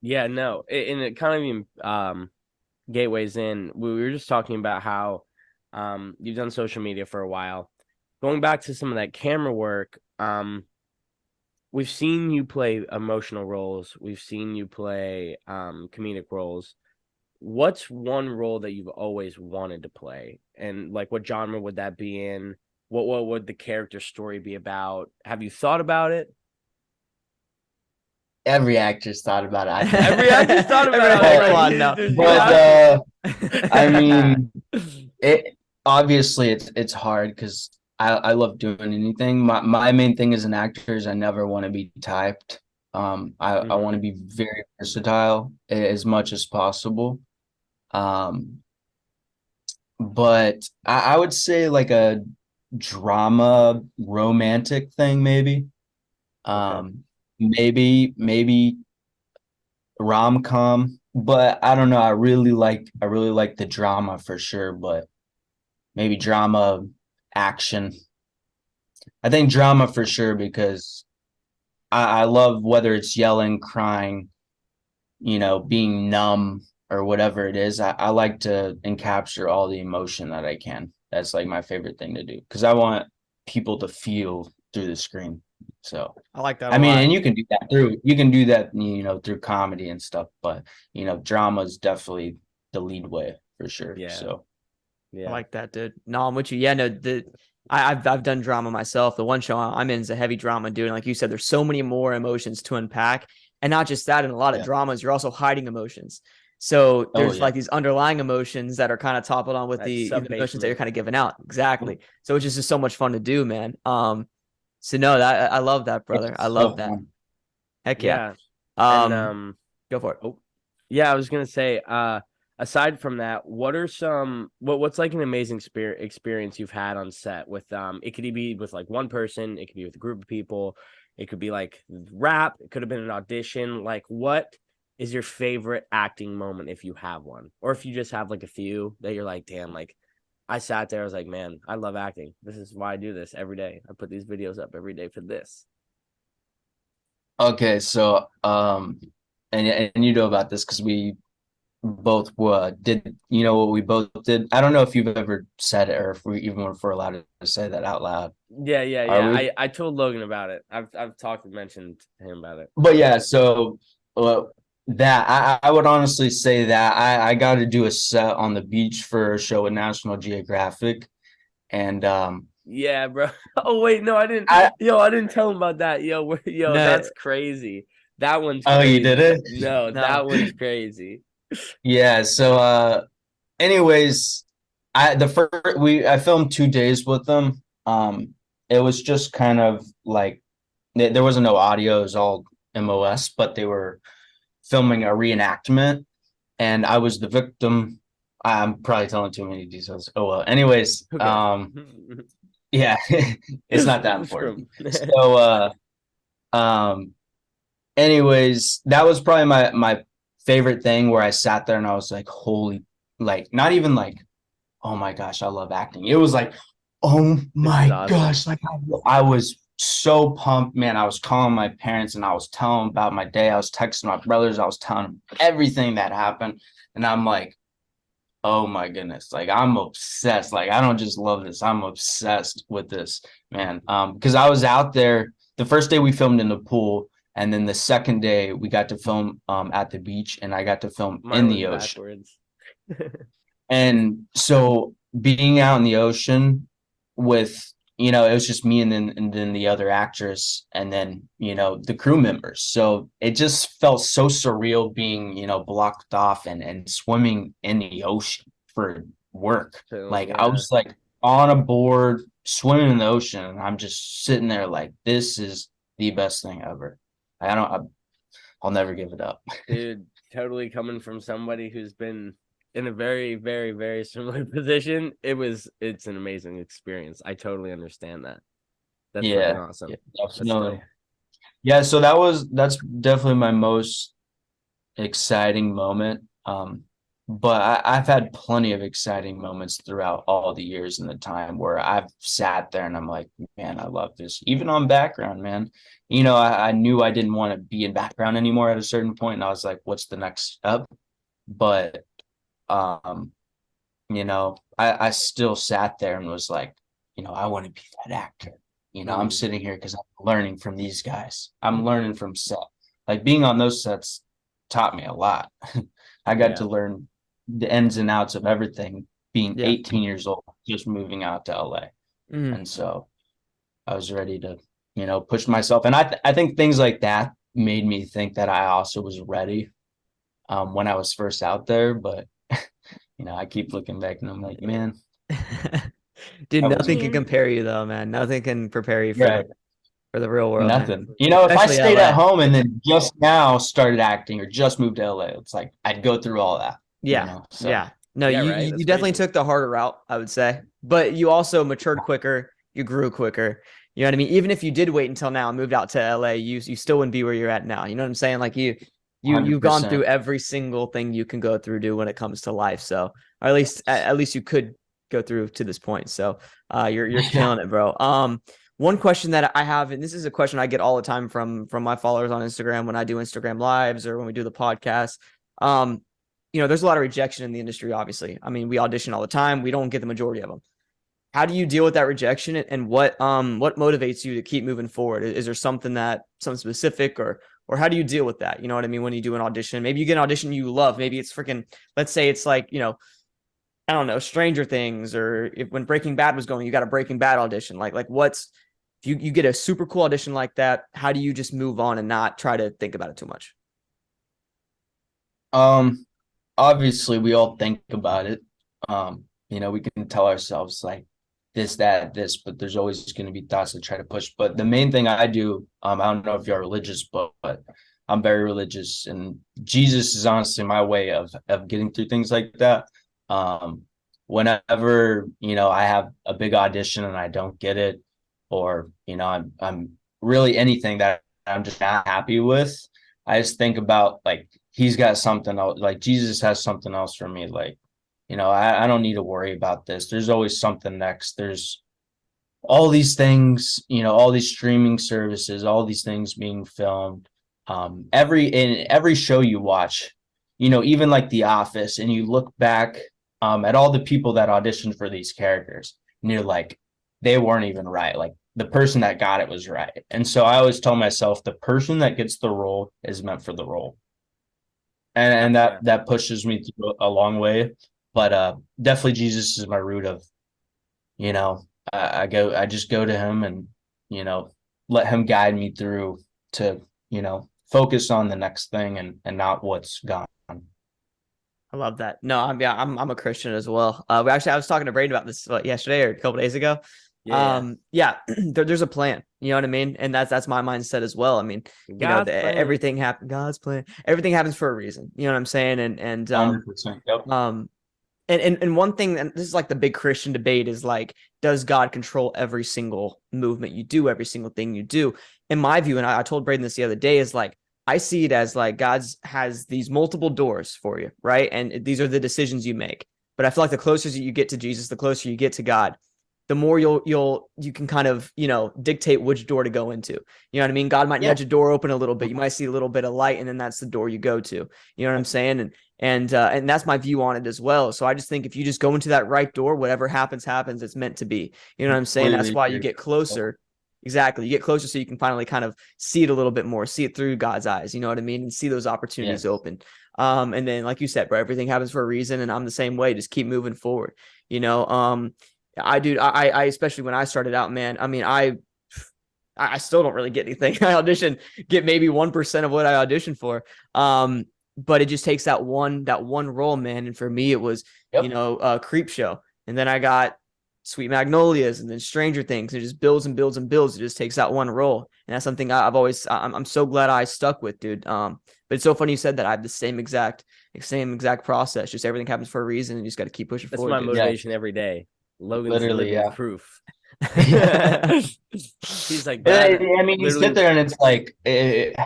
S2: Yeah. No. And it kind of even gateways in. We were just talking about how you've done social media for a while. Going back to some of that camera work, we've seen you play emotional roles. We've seen you play comedic roles. What's one role that you've always wanted to play? And like what genre would that be in? What would the character story be about? Have you thought about it?
S3: every actor's thought about it. I think.
S2: Every actor's thought about it.
S1: Come
S2: Like,
S1: on now.
S3: But I mean, it obviously it's hard because I love doing anything. My main thing as an actor is I never want to be typed. I want to be very versatile as much as possible. But I would say like a drama romantic thing, maybe.
S2: Okay.
S3: Maybe rom-com, but I don't know. I really like the drama for sure, but maybe drama action. I think drama for sure because I love whether it's yelling, crying, being numb or whatever it is. I like to encapture all the emotion that I can. That's like my favorite thing to do because I want people to feel through the screen. So
S1: I like that
S3: I
S1: a
S3: mean,
S1: lot.
S3: and you can do that through comedy and stuff, but drama is definitely the lead way for sure.
S2: Yeah.
S3: So
S1: I
S2: Yeah.
S1: like that, dude. No, I'm with you. Yeah, no, I've done drama myself. The one show I'm in is a heavy drama, dude. And like you said, there's so many more emotions to unpack. And not just that, in a lot of
S3: Yeah.
S1: dramas, you're also hiding emotions. So there's
S3: yeah.
S1: like these underlying emotions that are kind of toppled on with
S2: That
S1: the emotions that you're
S2: sub-basement.
S1: kind of giving out. Exactly. So it's just so much fun to do, man. So no, that I love that, brother. I
S3: It's
S1: love
S3: so
S1: that.
S3: fun.
S1: Heck yeah.
S2: Yeah. And
S1: Go for it.
S2: oh, yeah, I was gonna say, aside from that, what's like an amazing experience you've had on set with it could be with like one person, it could be with a group of people, it could be like rap, it could have been an audition. Like, what is your favorite acting moment if you have one? Or if you just have like a few that you're like, damn, like I sat there, I was like, man, I love acting. This is why I do this every day. I put these videos up every day for this.
S3: Okay, so and you know about this because we both did what we both did. I don't know if you've ever said it or if we're allowed to say that out loud.
S2: Yeah, yeah,
S3: Are
S2: yeah.
S3: we?
S2: I told Logan about it. I've talked and mentioned to him about it.
S3: But yeah, so that I would honestly say that I got to do a set on the beach for a show with National Geographic, and
S2: Yeah, bro. Oh wait, no, I didn't.
S3: I
S2: I didn't tell him about that. Yo,
S1: No,
S2: that's crazy. That one's
S3: oh, you
S2: crazy.
S3: did it?
S2: No,
S1: no.
S2: that one's crazy.
S3: Yeah, so anyways, I filmed 2 days with them. It was just kind of like there wasn't no audio, it was all MOS, but they were filming a reenactment and I was the victim. I'm probably telling too many details. Oh well. Anyways,
S2: Who cares?
S3: yeah, it's not that
S2: Screw
S3: important.
S2: 'em.
S3: So um anyways, that was probably my favorite thing where I sat there and I was like, holy, like not even like, oh my gosh, I love acting. It was like, oh my
S2: awesome.
S3: gosh, like I was so pumped, man. I was calling my parents and I was telling them about my day. I was texting my brothers, I was telling them everything that happened. And I'm like, oh my goodness, like I'm obsessed. Like I don't just love this, I'm obsessed with this, man. Because I was out there the first day we filmed in the pool, and then the second day we got to film at the beach, and I got to film
S2: Mine
S3: in
S2: was
S3: the ocean.
S2: backwards.
S3: And so being out in the ocean with, it was just me and then the other actress and then, the crew members. So it just felt so surreal being, blocked off and swimming in the ocean for work.
S2: So,
S3: Like I
S2: yeah.
S3: was like on a board swimming in the ocean and I'm just sitting there like this is the best thing ever. I'll never give it up.
S2: Dude, totally coming from somebody who's been in a very, very, very similar position. It's an amazing experience. I totally understand that. That's freaking
S3: Yeah,
S2: awesome.
S3: yeah,
S2: That's
S3: definitely.
S2: dope.
S3: Yeah, so that's definitely my most exciting moment. But I've had plenty of exciting moments throughout all the years and the time where I've sat there and I'm like, man, I love this. Even on background, man. I knew I didn't want to be in background anymore at a certain point, and I was like, what's the next step? But um, I still sat there and was like, I want to be that actor. I'm sitting here because I'm learning from these guys. I'm learning from set. Like being on those sets taught me a lot. I got to learn the ins and outs of everything being
S1: Yeah.
S3: 18 years old, just moving out to LA.
S1: Mhm.
S3: And so I was ready to, push myself. And I think things like that made me think that I also was ready when I was first out there. But I keep looking back and I'm like, man,
S1: Dude,
S3: that was
S1: nothing can
S3: me.
S1: compare you though, man. Nothing can prepare you
S3: Right.
S1: for the real world, man.
S3: Nothing. If I
S1: Especially
S3: stayed at
S1: LA.
S3: home and then just now started acting or just moved to LA, it's like I'd go through all that,
S1: Yeah.
S3: So
S1: Yeah. No,
S2: Yeah,
S1: you
S2: right.
S1: you
S2: That's
S1: you definitely
S2: crazy.
S1: took the harder route, I would say. But you also matured quicker. You grew quicker. You know what I mean? Even if you did wait until now and moved out to LA, you still wouldn't be where you're at now. You know what I'm saying? Like you've gone
S3: 100%.
S1: through every single thing you can go through, when it comes to life. So, or at least you could go through to this point. So, you're
S3: Yeah.
S1: killing it, bro. One question that I have, and this is a question I get all the time from my followers on Instagram when I do Instagram lives or when we do the podcast. Um, there's a lot of rejection in the industry, obviously. I mean, we audition all the time. We don't get the majority of them. How do you deal with that rejection, and what motivates you to keep moving forward? Is there something specific, or how do you deal with that? You know what I mean? When you do an audition, maybe you get an audition you love. Maybe it's freaking, let's say it's like, I don't know, Stranger Things, or when Breaking Bad was going, you got a Breaking Bad audition. Like what's, if you get a super cool audition like that, how do you just move on and not try to think about it too much?
S3: Um, Obviously we all think about it. We can tell ourselves like this, that, this, but there's always going to be thoughts that try to push. But the main thing I do, I don't know if you're religious, but I'm very religious, and Jesus is honestly my way of getting through things like that. Um, Whenever, I have a big audition and I don't get it, or, I'm really anything that I'm just not happy with, I just think about like he's got something else, like Jesus has something else for me. Like, I don't need to worry about this. There's always something next. There's all these things, all these streaming services, all these things being filmed. In every show you watch, even like The Office, and you look back at all the people that auditioned for these characters, and you're like, they weren't even right. Like the person that got it was right. And so I always tell myself the person that gets the role is meant for the role. And
S2: Yeah.
S3: that pushes me through a long way. But definitely Jesus is my root of, you know, I just go to him and, you know, let him guide me through to, focus on the next thing and not what's gone.
S1: I love that. No, I'm a Christian as well. I was talking to Braden about this yesterday or a couple days ago.
S2: Yeah.
S1: Yeah, there's a plan. You know what I mean? And that's my mindset as well. I mean,
S2: God's plan.
S1: everything happens. God's plan. Everything happens for a reason. You know what I'm saying? And
S3: 100%. Yep.
S1: um, and one thing, and this is like the big Christian debate, is like, does God control every single movement you do, every single thing you do? In my view, and I told Braden this the other day, is like, I see it as like God's has these multiple doors for you, right? And these are the decisions you make. But I feel like the closer you get to Jesus, the closer you get to God, the more you can kind of, dictate which door to go into. You know what I mean? God might
S2: Yeah.
S1: nudge a door open a little bit. You might see a little bit of light, and then that's the door you go to. You know what I'm saying? And that's my view on it as well. So I just think if you just go into that right door, whatever happens, happens. It's meant to be. You know what I'm saying? That's
S3: Completely
S1: why you
S3: agree.
S1: get closer. Exactly. You get closer so you can finally kind of see it a little bit more, see it through God's eyes. You know what I mean? And see those opportunities
S3: Yes.
S1: open. And then, like you said, bro, everything happens for a reason. And I'm the same way. Just keep moving forward. You know, I especially when I started out, man. I mean, I still don't really get anything. Get maybe 1% of what I auditioned for. But it just takes that one role, man. And for me, it was,
S3: Yep.
S1: Creep Show. And then I got Sweet Magnolias, and then Stranger Things. It just builds and builds and builds. It just takes that one role. And that's something I'm so glad I stuck with, dude. But it's so funny you said that. I have the same exact process. Just everything happens for a reason, and you just got to keep pushing
S2: That's
S1: forward,
S2: my
S1: dude.
S2: motivation every day. Logan's the
S3: Literally,
S2: living
S3: yeah.
S2: proof.
S1: Yeah.
S2: He's like,
S3: I
S2: Brad,
S3: mean, you sit
S2: literally.
S3: there and it's like,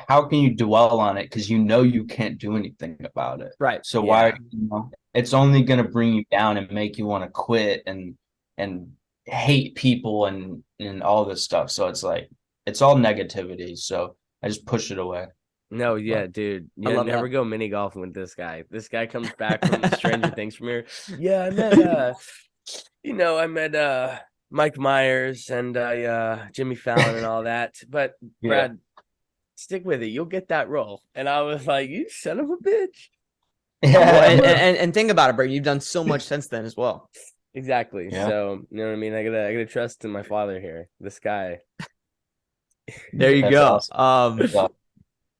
S3: how can you dwell on it? Because you can't do anything about it.
S1: Right.
S3: So
S2: Yeah.
S3: it's only going to bring you down and make you want to quit and hate people and all this stuff. So it's like, it's all negativity. So I just push it away.
S2: No, yeah,
S3: But
S2: dude.
S1: I
S2: Yeah,
S1: love
S2: never
S1: that.
S2: go mini golfing with this guy. This guy comes back from Stranger Things premiere. Yeah, I met Mike Myers and Jimmy Fallon and all that. But
S3: yeah.
S2: Brad, stick with it. You'll get that role. And I was like, you son of a bitch.
S1: Well, and,
S3: Yeah.
S1: and think about it, bro. You've done so much since then as well.
S2: Exactly.
S3: Yeah.
S2: So, you know what I mean? I gotta trust in my father here. This guy.
S1: There you
S3: That's
S1: go.
S3: awesome.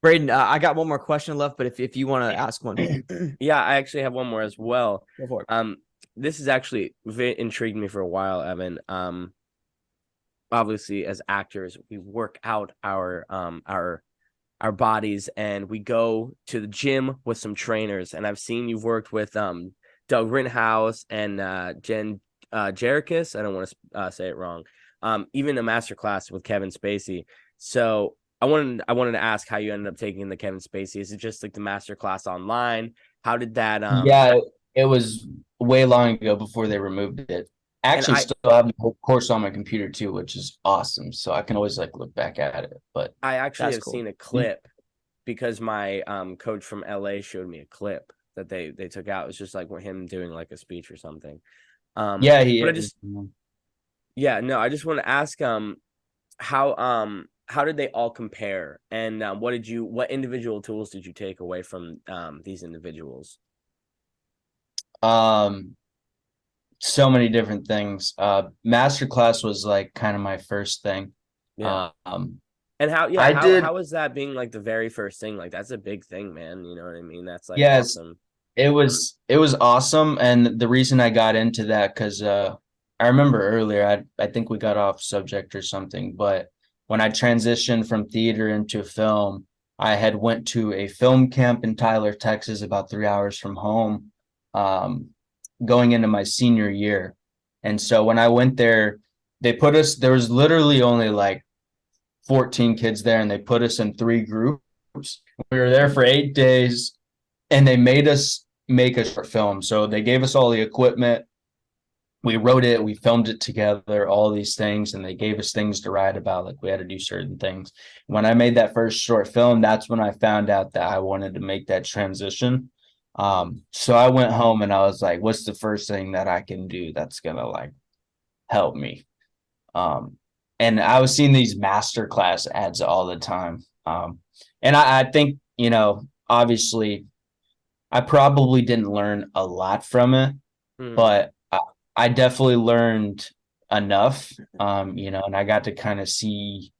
S1: Braden, I got one more question left, but if you want to ask one,
S2: Yeah, I actually have one more as well.
S1: go for it.
S2: This has actually intrigued me for a while, Evan. Obviously, as actors, we work out our bodies and we go to the gym with some trainers. And I've seen you've worked with Doug Rittenhouse and Jen Jerikis. I don't want to say it wrong. Even a master class with Kevin Spacey. So I wanted to ask how you ended up taking the Kevin Spacey. Is it just like the master class online? How did that
S3: Yeah, it was way long ago before they removed it. Actually, still have the whole course on my computer too, which is awesome. So I can always like look back at it. But
S2: I actually have
S1: cool.
S2: seen a clip because my coach from LA showed me a clip that they took out. It was just like him doing like a speech or something.
S3: Yeah, he
S2: but
S3: is.
S2: I just want to ask how did they all compare, and what individual tools did you take away from these individuals?
S3: So many different things. Masterclass was like kind of my first thing.
S2: Yeah.
S3: And
S2: how is that being like the very first thing? Like that's a big thing, man. You know what I mean? That's like awesome.
S3: It was awesome. And the reason I got into that, because I remember earlier, I think we got off subject or something, but when I transitioned from theater into film, I had went to a film camp in Tyler, Texas, about 3 hours from home, going into my senior year. And so when I went there, there was literally only like 14 kids there, and they put us in 3 groups. We were there for 8 days, and they made us make a short film. So they gave us all the equipment. We wrote it, we filmed it together, all these things, and they gave us things to write about. Like we had to do certain things. When I made that first short film, that's when I found out that I wanted to make that transition. So I went home and I was like, what's the first thing that I can do that's gonna like help me? And I was seeing these masterclass ads all the time. And I think, obviously I probably didn't learn a lot from it, but I definitely learned enough, and I got to kind of see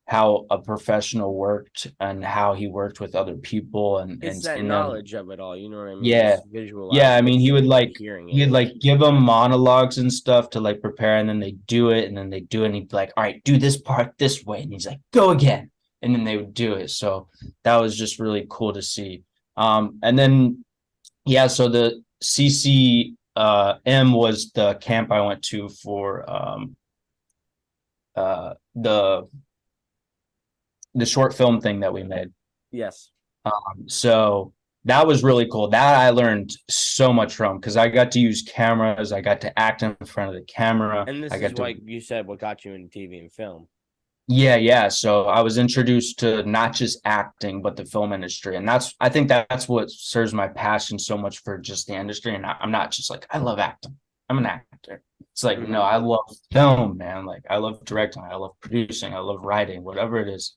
S3: how a professional worked and how he worked with other people
S2: it's that knowledge of it all, you know what I mean?
S3: Yeah. Yeah, I mean, he'd like give them monologues and stuff to like prepare, and then they do it, and he'd be like, all right, do this part this way, and he's like, go again, and then they would do it. So that was just really cool to see. And then so the CCM was the camp I went to for the short film thing that we made.
S2: Yes.
S3: So that was really cool. That I learned so much from, because I got to use cameras. I got to act in front of the camera.
S2: And this is what you said, what got you into TV and film.
S3: Yeah. So I was introduced to not just acting, but the film industry. And I think that's what serves my passion so much for just the industry. And I'm not just like, I love acting. I'm an actor. It's like, no, I love film, man. Like I love directing. I love producing. I love writing, whatever it is.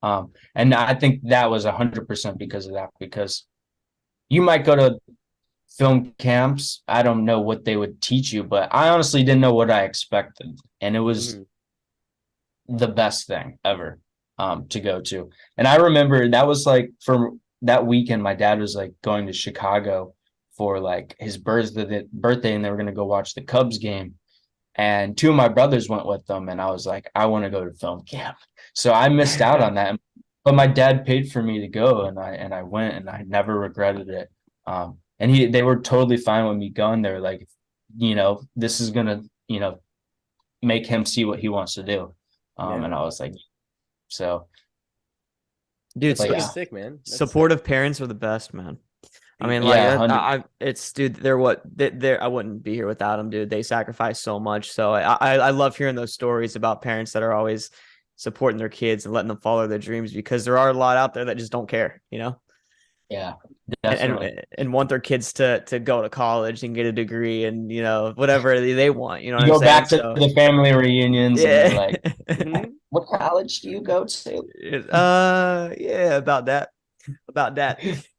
S3: And I think that was 100% because of that, because you might go to film camps. I don't know what they would teach you, but I honestly didn't know what I expected. And it was the best thing ever to go to. And I remember that was like for that weekend, my dad was like going to Chicago for like his birthday, and they were going to go watch the Cubs game. And 2 of my brothers went with them, and I was like, I want to go to film camp. So I missed out on that. But my dad paid for me to go, and I went, and I never regretted it. And they were totally fine with me going there. Like, this is gonna, make him see what he wants to do. And I was like, so.
S1: Dude,
S2: it's sick, man.
S1: Supportive parents are the best, man. I mean, like, dude, I wouldn't be here without them, dude. They sacrifice so much. So I love hearing those stories about parents that are always supporting their kids and letting them follow their dreams, because there are a lot out there that just don't care,
S3: Yeah, definitely.
S1: And want their kids to go to college and get a degree and, whatever they want, you
S3: go back to the family reunions and like, what college do you go to?
S1: Yeah, about that.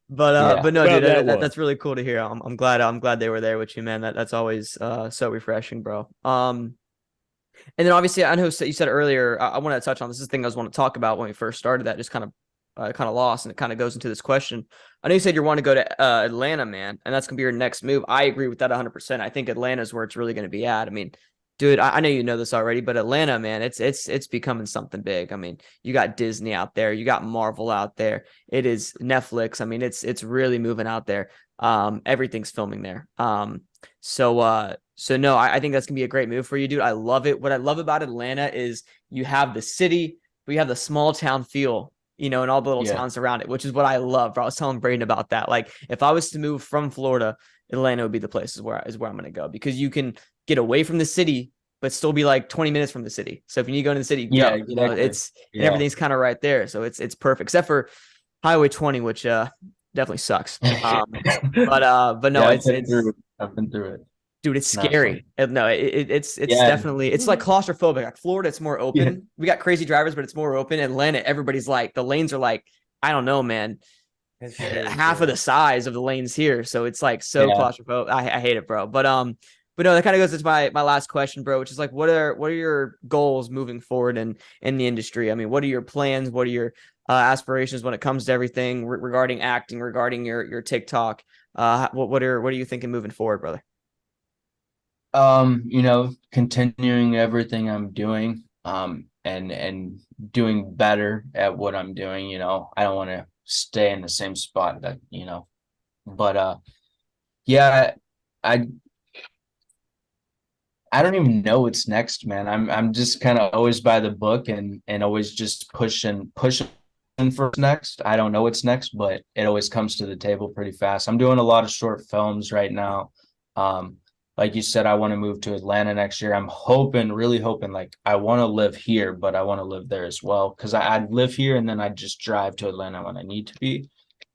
S1: But no, dude, that's really cool to hear. I'm glad they were there with you, man. That's always so refreshing, bro. And then obviously I know you said earlier, I want to touch on this. Is the thing I was want to talk about when we first started that, just kind of kind of lost, and it kind of goes into this question. I know you said you want to go to Atlanta, man, and that's gonna be your next move. I agree with that 100%. I think Atlanta is where it's really gonna be at. I mean, dude, I know you know this already, but Atlanta, man, it's becoming something big. I mean, you got Disney out there, you got Marvel out there. It is Netflix. I mean, it's really moving out there. Everything's filming there. So no, I think that's gonna be a great move for you, dude. I love it. What I love about Atlanta is you have the city, but you have the small town feel, and all the little
S3: Yeah.
S1: towns around it, which is what I love, bro. I was telling Braden about that. Like, if I was to move from Florida, Atlanta would be the place is where I'm gonna go, because you can get away from the city, but still be like 20 minutes from the city. So if you need to go into the city, you can
S3: Yeah,
S1: go.
S3: exactly.
S1: And everything's kind of right there. So it's perfect, except for Highway 20, which definitely sucks. But no,
S3: Yeah, I've been through it.
S1: dude, it's
S3: Not
S1: scary.
S3: fun.
S1: No, it's
S3: Yeah.
S1: definitely, it's like claustrophobic. Like Florida, it's more open.
S3: Yeah.
S1: We got crazy drivers, but it's more open. Atlanta, everybody's like, the lanes are like, I don't know, man,
S2: It's
S1: half of the size of the lanes here. So it's like so
S3: Yeah.
S1: claustrophobic. I hate it, bro. But no, that kind of goes into my last question, bro, which is like, what are your goals moving forward in the industry? I mean, what are your plans? What are your aspirations when it comes to everything regarding acting, regarding your TikTok? What are you thinking moving forward, brother?
S3: Continuing everything I'm doing, and doing better at what I'm doing. I don't want to stay in the same spot but yeah, I I don't even know what's next, man. I'm just kind of always by the book and always just pushing for what's next. I don't know what's next, but it always comes to the table pretty fast. I'm doing a lot of short films right now. Um, like you said, I want to move to Atlanta next year. I'm hoping, really hoping, like I want to live here, but I want to live there as well, because I'd live here and then I'd just drive to Atlanta when I need to be.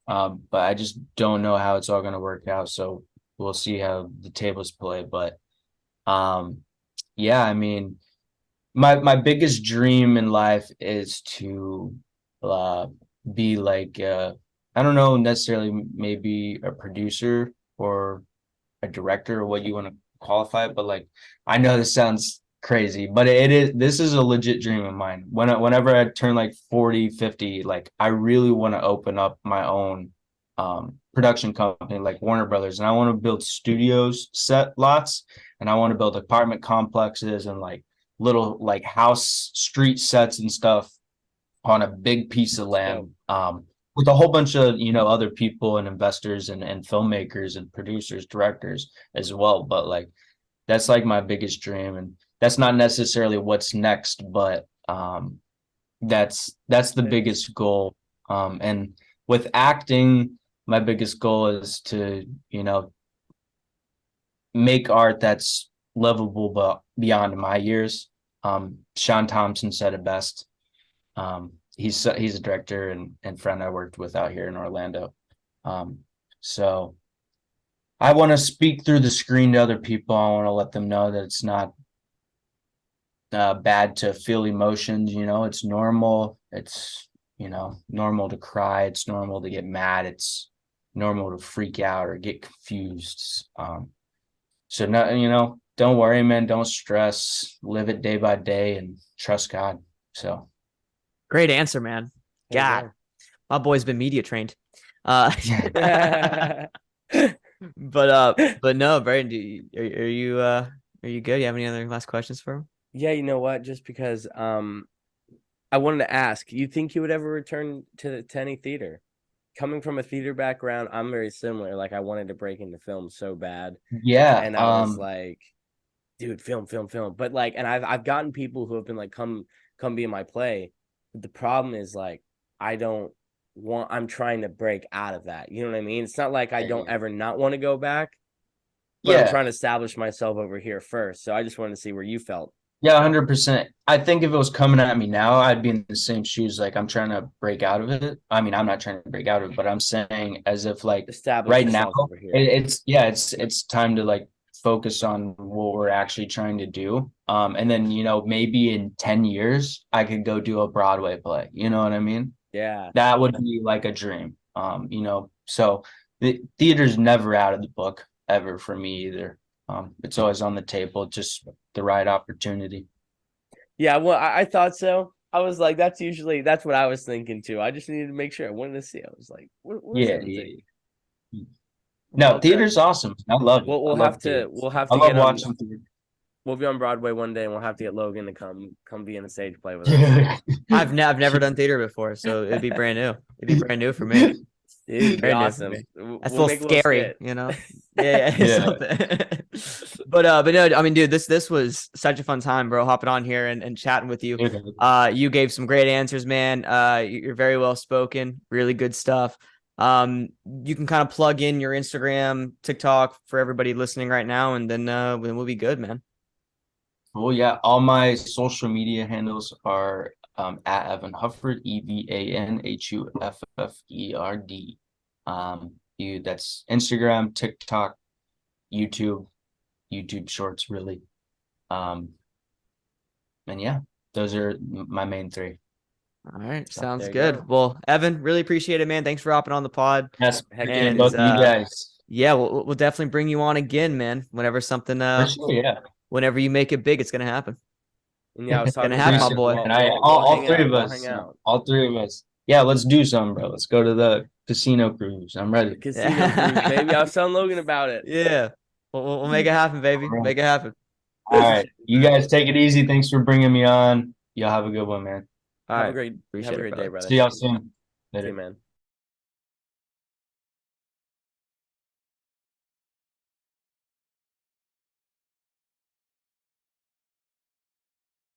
S3: But I just don't know how it's all going to work out. So we'll see how the tables play. But um, yeah, I mean, my biggest dream in life is to uh be like I don't know necessarily maybe a producer or a director or what you want to qualify it, but like I know this sounds crazy, but this is a legit dream of mine. Whenever I turn like 40, 50, like I really want to open up my own production company like Warner Brothers, and I want to build studios, set lots, and I want to build apartment complexes and like little like house street sets and stuff on a big piece of land, with a whole bunch of other people and investors and filmmakers and producers, directors as well. But like that's like my biggest dream, and that's not necessarily what's next, but that's the biggest goal. And with acting, my biggest goal is to make art that's lovable but beyond my years. Sean Thompson said it best. He's a director and friend I worked with out here in Orlando. So I want to speak through the screen to other people. I want to let them know that it's not bad to feel emotions. It's normal. It's normal to cry. It's normal to get mad. It's normal to freak out or get confused. So no, don't worry, man. Don't stress. Live it day by day and trust God. So
S1: Great answer, man. God, my boy's been media trained. But no, Brandon, are you good? You have any other last questions for him?
S2: Yeah, you know what? Just because I wanted to ask, you think you would ever return to any theater? Coming from a theater background, I'm very similar. Like I wanted to break into film so bad.
S3: Yeah.
S2: And I was like, dude, film. But like, and I've gotten people who have been like, come be in my play. But the problem is like, I'm trying to break out of that. You know what I mean? It's not like I don't ever not want to go back, but I'm trying to establish myself over here first. So I just wanted to see where you felt.
S3: Yeah, 100%. I think if it was coming at me now, I'd be in the same shoes. Like I'm trying to break out of it. I mean, I'm not trying to break out of it, but I'm saying as if like
S2: Establish
S3: right now,
S2: yourself over here.
S3: it's time to like focus on what we're actually trying to do. And then maybe in 10 years, I could go do a Broadway play. You know what I mean?
S2: Yeah.
S3: That would be like a dream. So the theater's never out of the book ever for me either. It's always on the table, just the right opportunity.
S2: Yeah, well, I thought so. I was like, that's what I was thinking too. I just needed to make sure. I wanted to see. I was like, where's
S3: Yeah,
S2: everything?
S3: yeah.
S2: Well,
S3: No,
S2: good.
S3: theater's awesome. I love it.
S2: We'll
S3: I love
S2: have
S3: theater.
S2: to we'll have
S3: I
S2: to
S3: love
S2: get
S3: watching theater.
S2: we'll be on Broadway one day, and we'll have to get Logan to come be in a stage play with us.
S1: I've never done theater before, so it'd be brand new. It'd be brand new for me.
S2: Dude, it'd be
S1: Brand new for
S2: awesome.
S1: me. That's a
S2: We'll
S1: little
S2: make a little
S1: scary,
S2: skit.
S1: you know. Yeah,
S3: Yeah.
S1: something. But no, I mean, dude, this was such a fun time, bro. Hopping on here and chatting with you. You gave some great answers, man. You're very well spoken. Really good stuff. You can kind of plug in your Instagram, TikTok for everybody listening right now, and then we'll be good, man.
S3: Well, yeah, all my social media handles are at Evan Hufford, EvanHufferd. That's Instagram, TikTok, YouTube Shorts, really. And yeah, those are my main three.
S1: All right,
S2: So,
S1: sounds
S2: there you
S1: good.
S2: go.
S1: Well, Evan, really appreciate it, man. Thanks for hopping on the pod.
S3: Yes,
S2: Heck
S3: appreciate
S1: And,
S3: both of you guys.
S1: Yeah, we'll definitely bring you on again, man. Whenever something
S3: For sure, yeah.
S1: whenever you make it big, it's gonna happen.
S2: And yeah, I was talking
S1: Gonna
S2: to
S1: happen, my
S2: Travis.
S1: boy.
S3: And
S2: We'll
S3: all
S2: hang
S3: three
S2: out.
S3: of
S2: We'll
S3: us,
S2: hang out.
S3: all three of us. Yeah, let's do some, bro. Let's go to the casino cruise. I'm ready.
S2: Casino cruise, baby. I was telling Logan about it.
S1: Yeah, we'll make it happen, baby. Make it happen.
S3: All right, you guys take it easy. Thanks for bringing me on. Y'all have a good one, man.
S1: All
S2: Have
S1: right.
S2: a great
S1: Appreciate it,
S2: day,
S1: brother.
S2: brother.
S3: See y'all soon.
S2: See
S3: Later.
S2: you, man.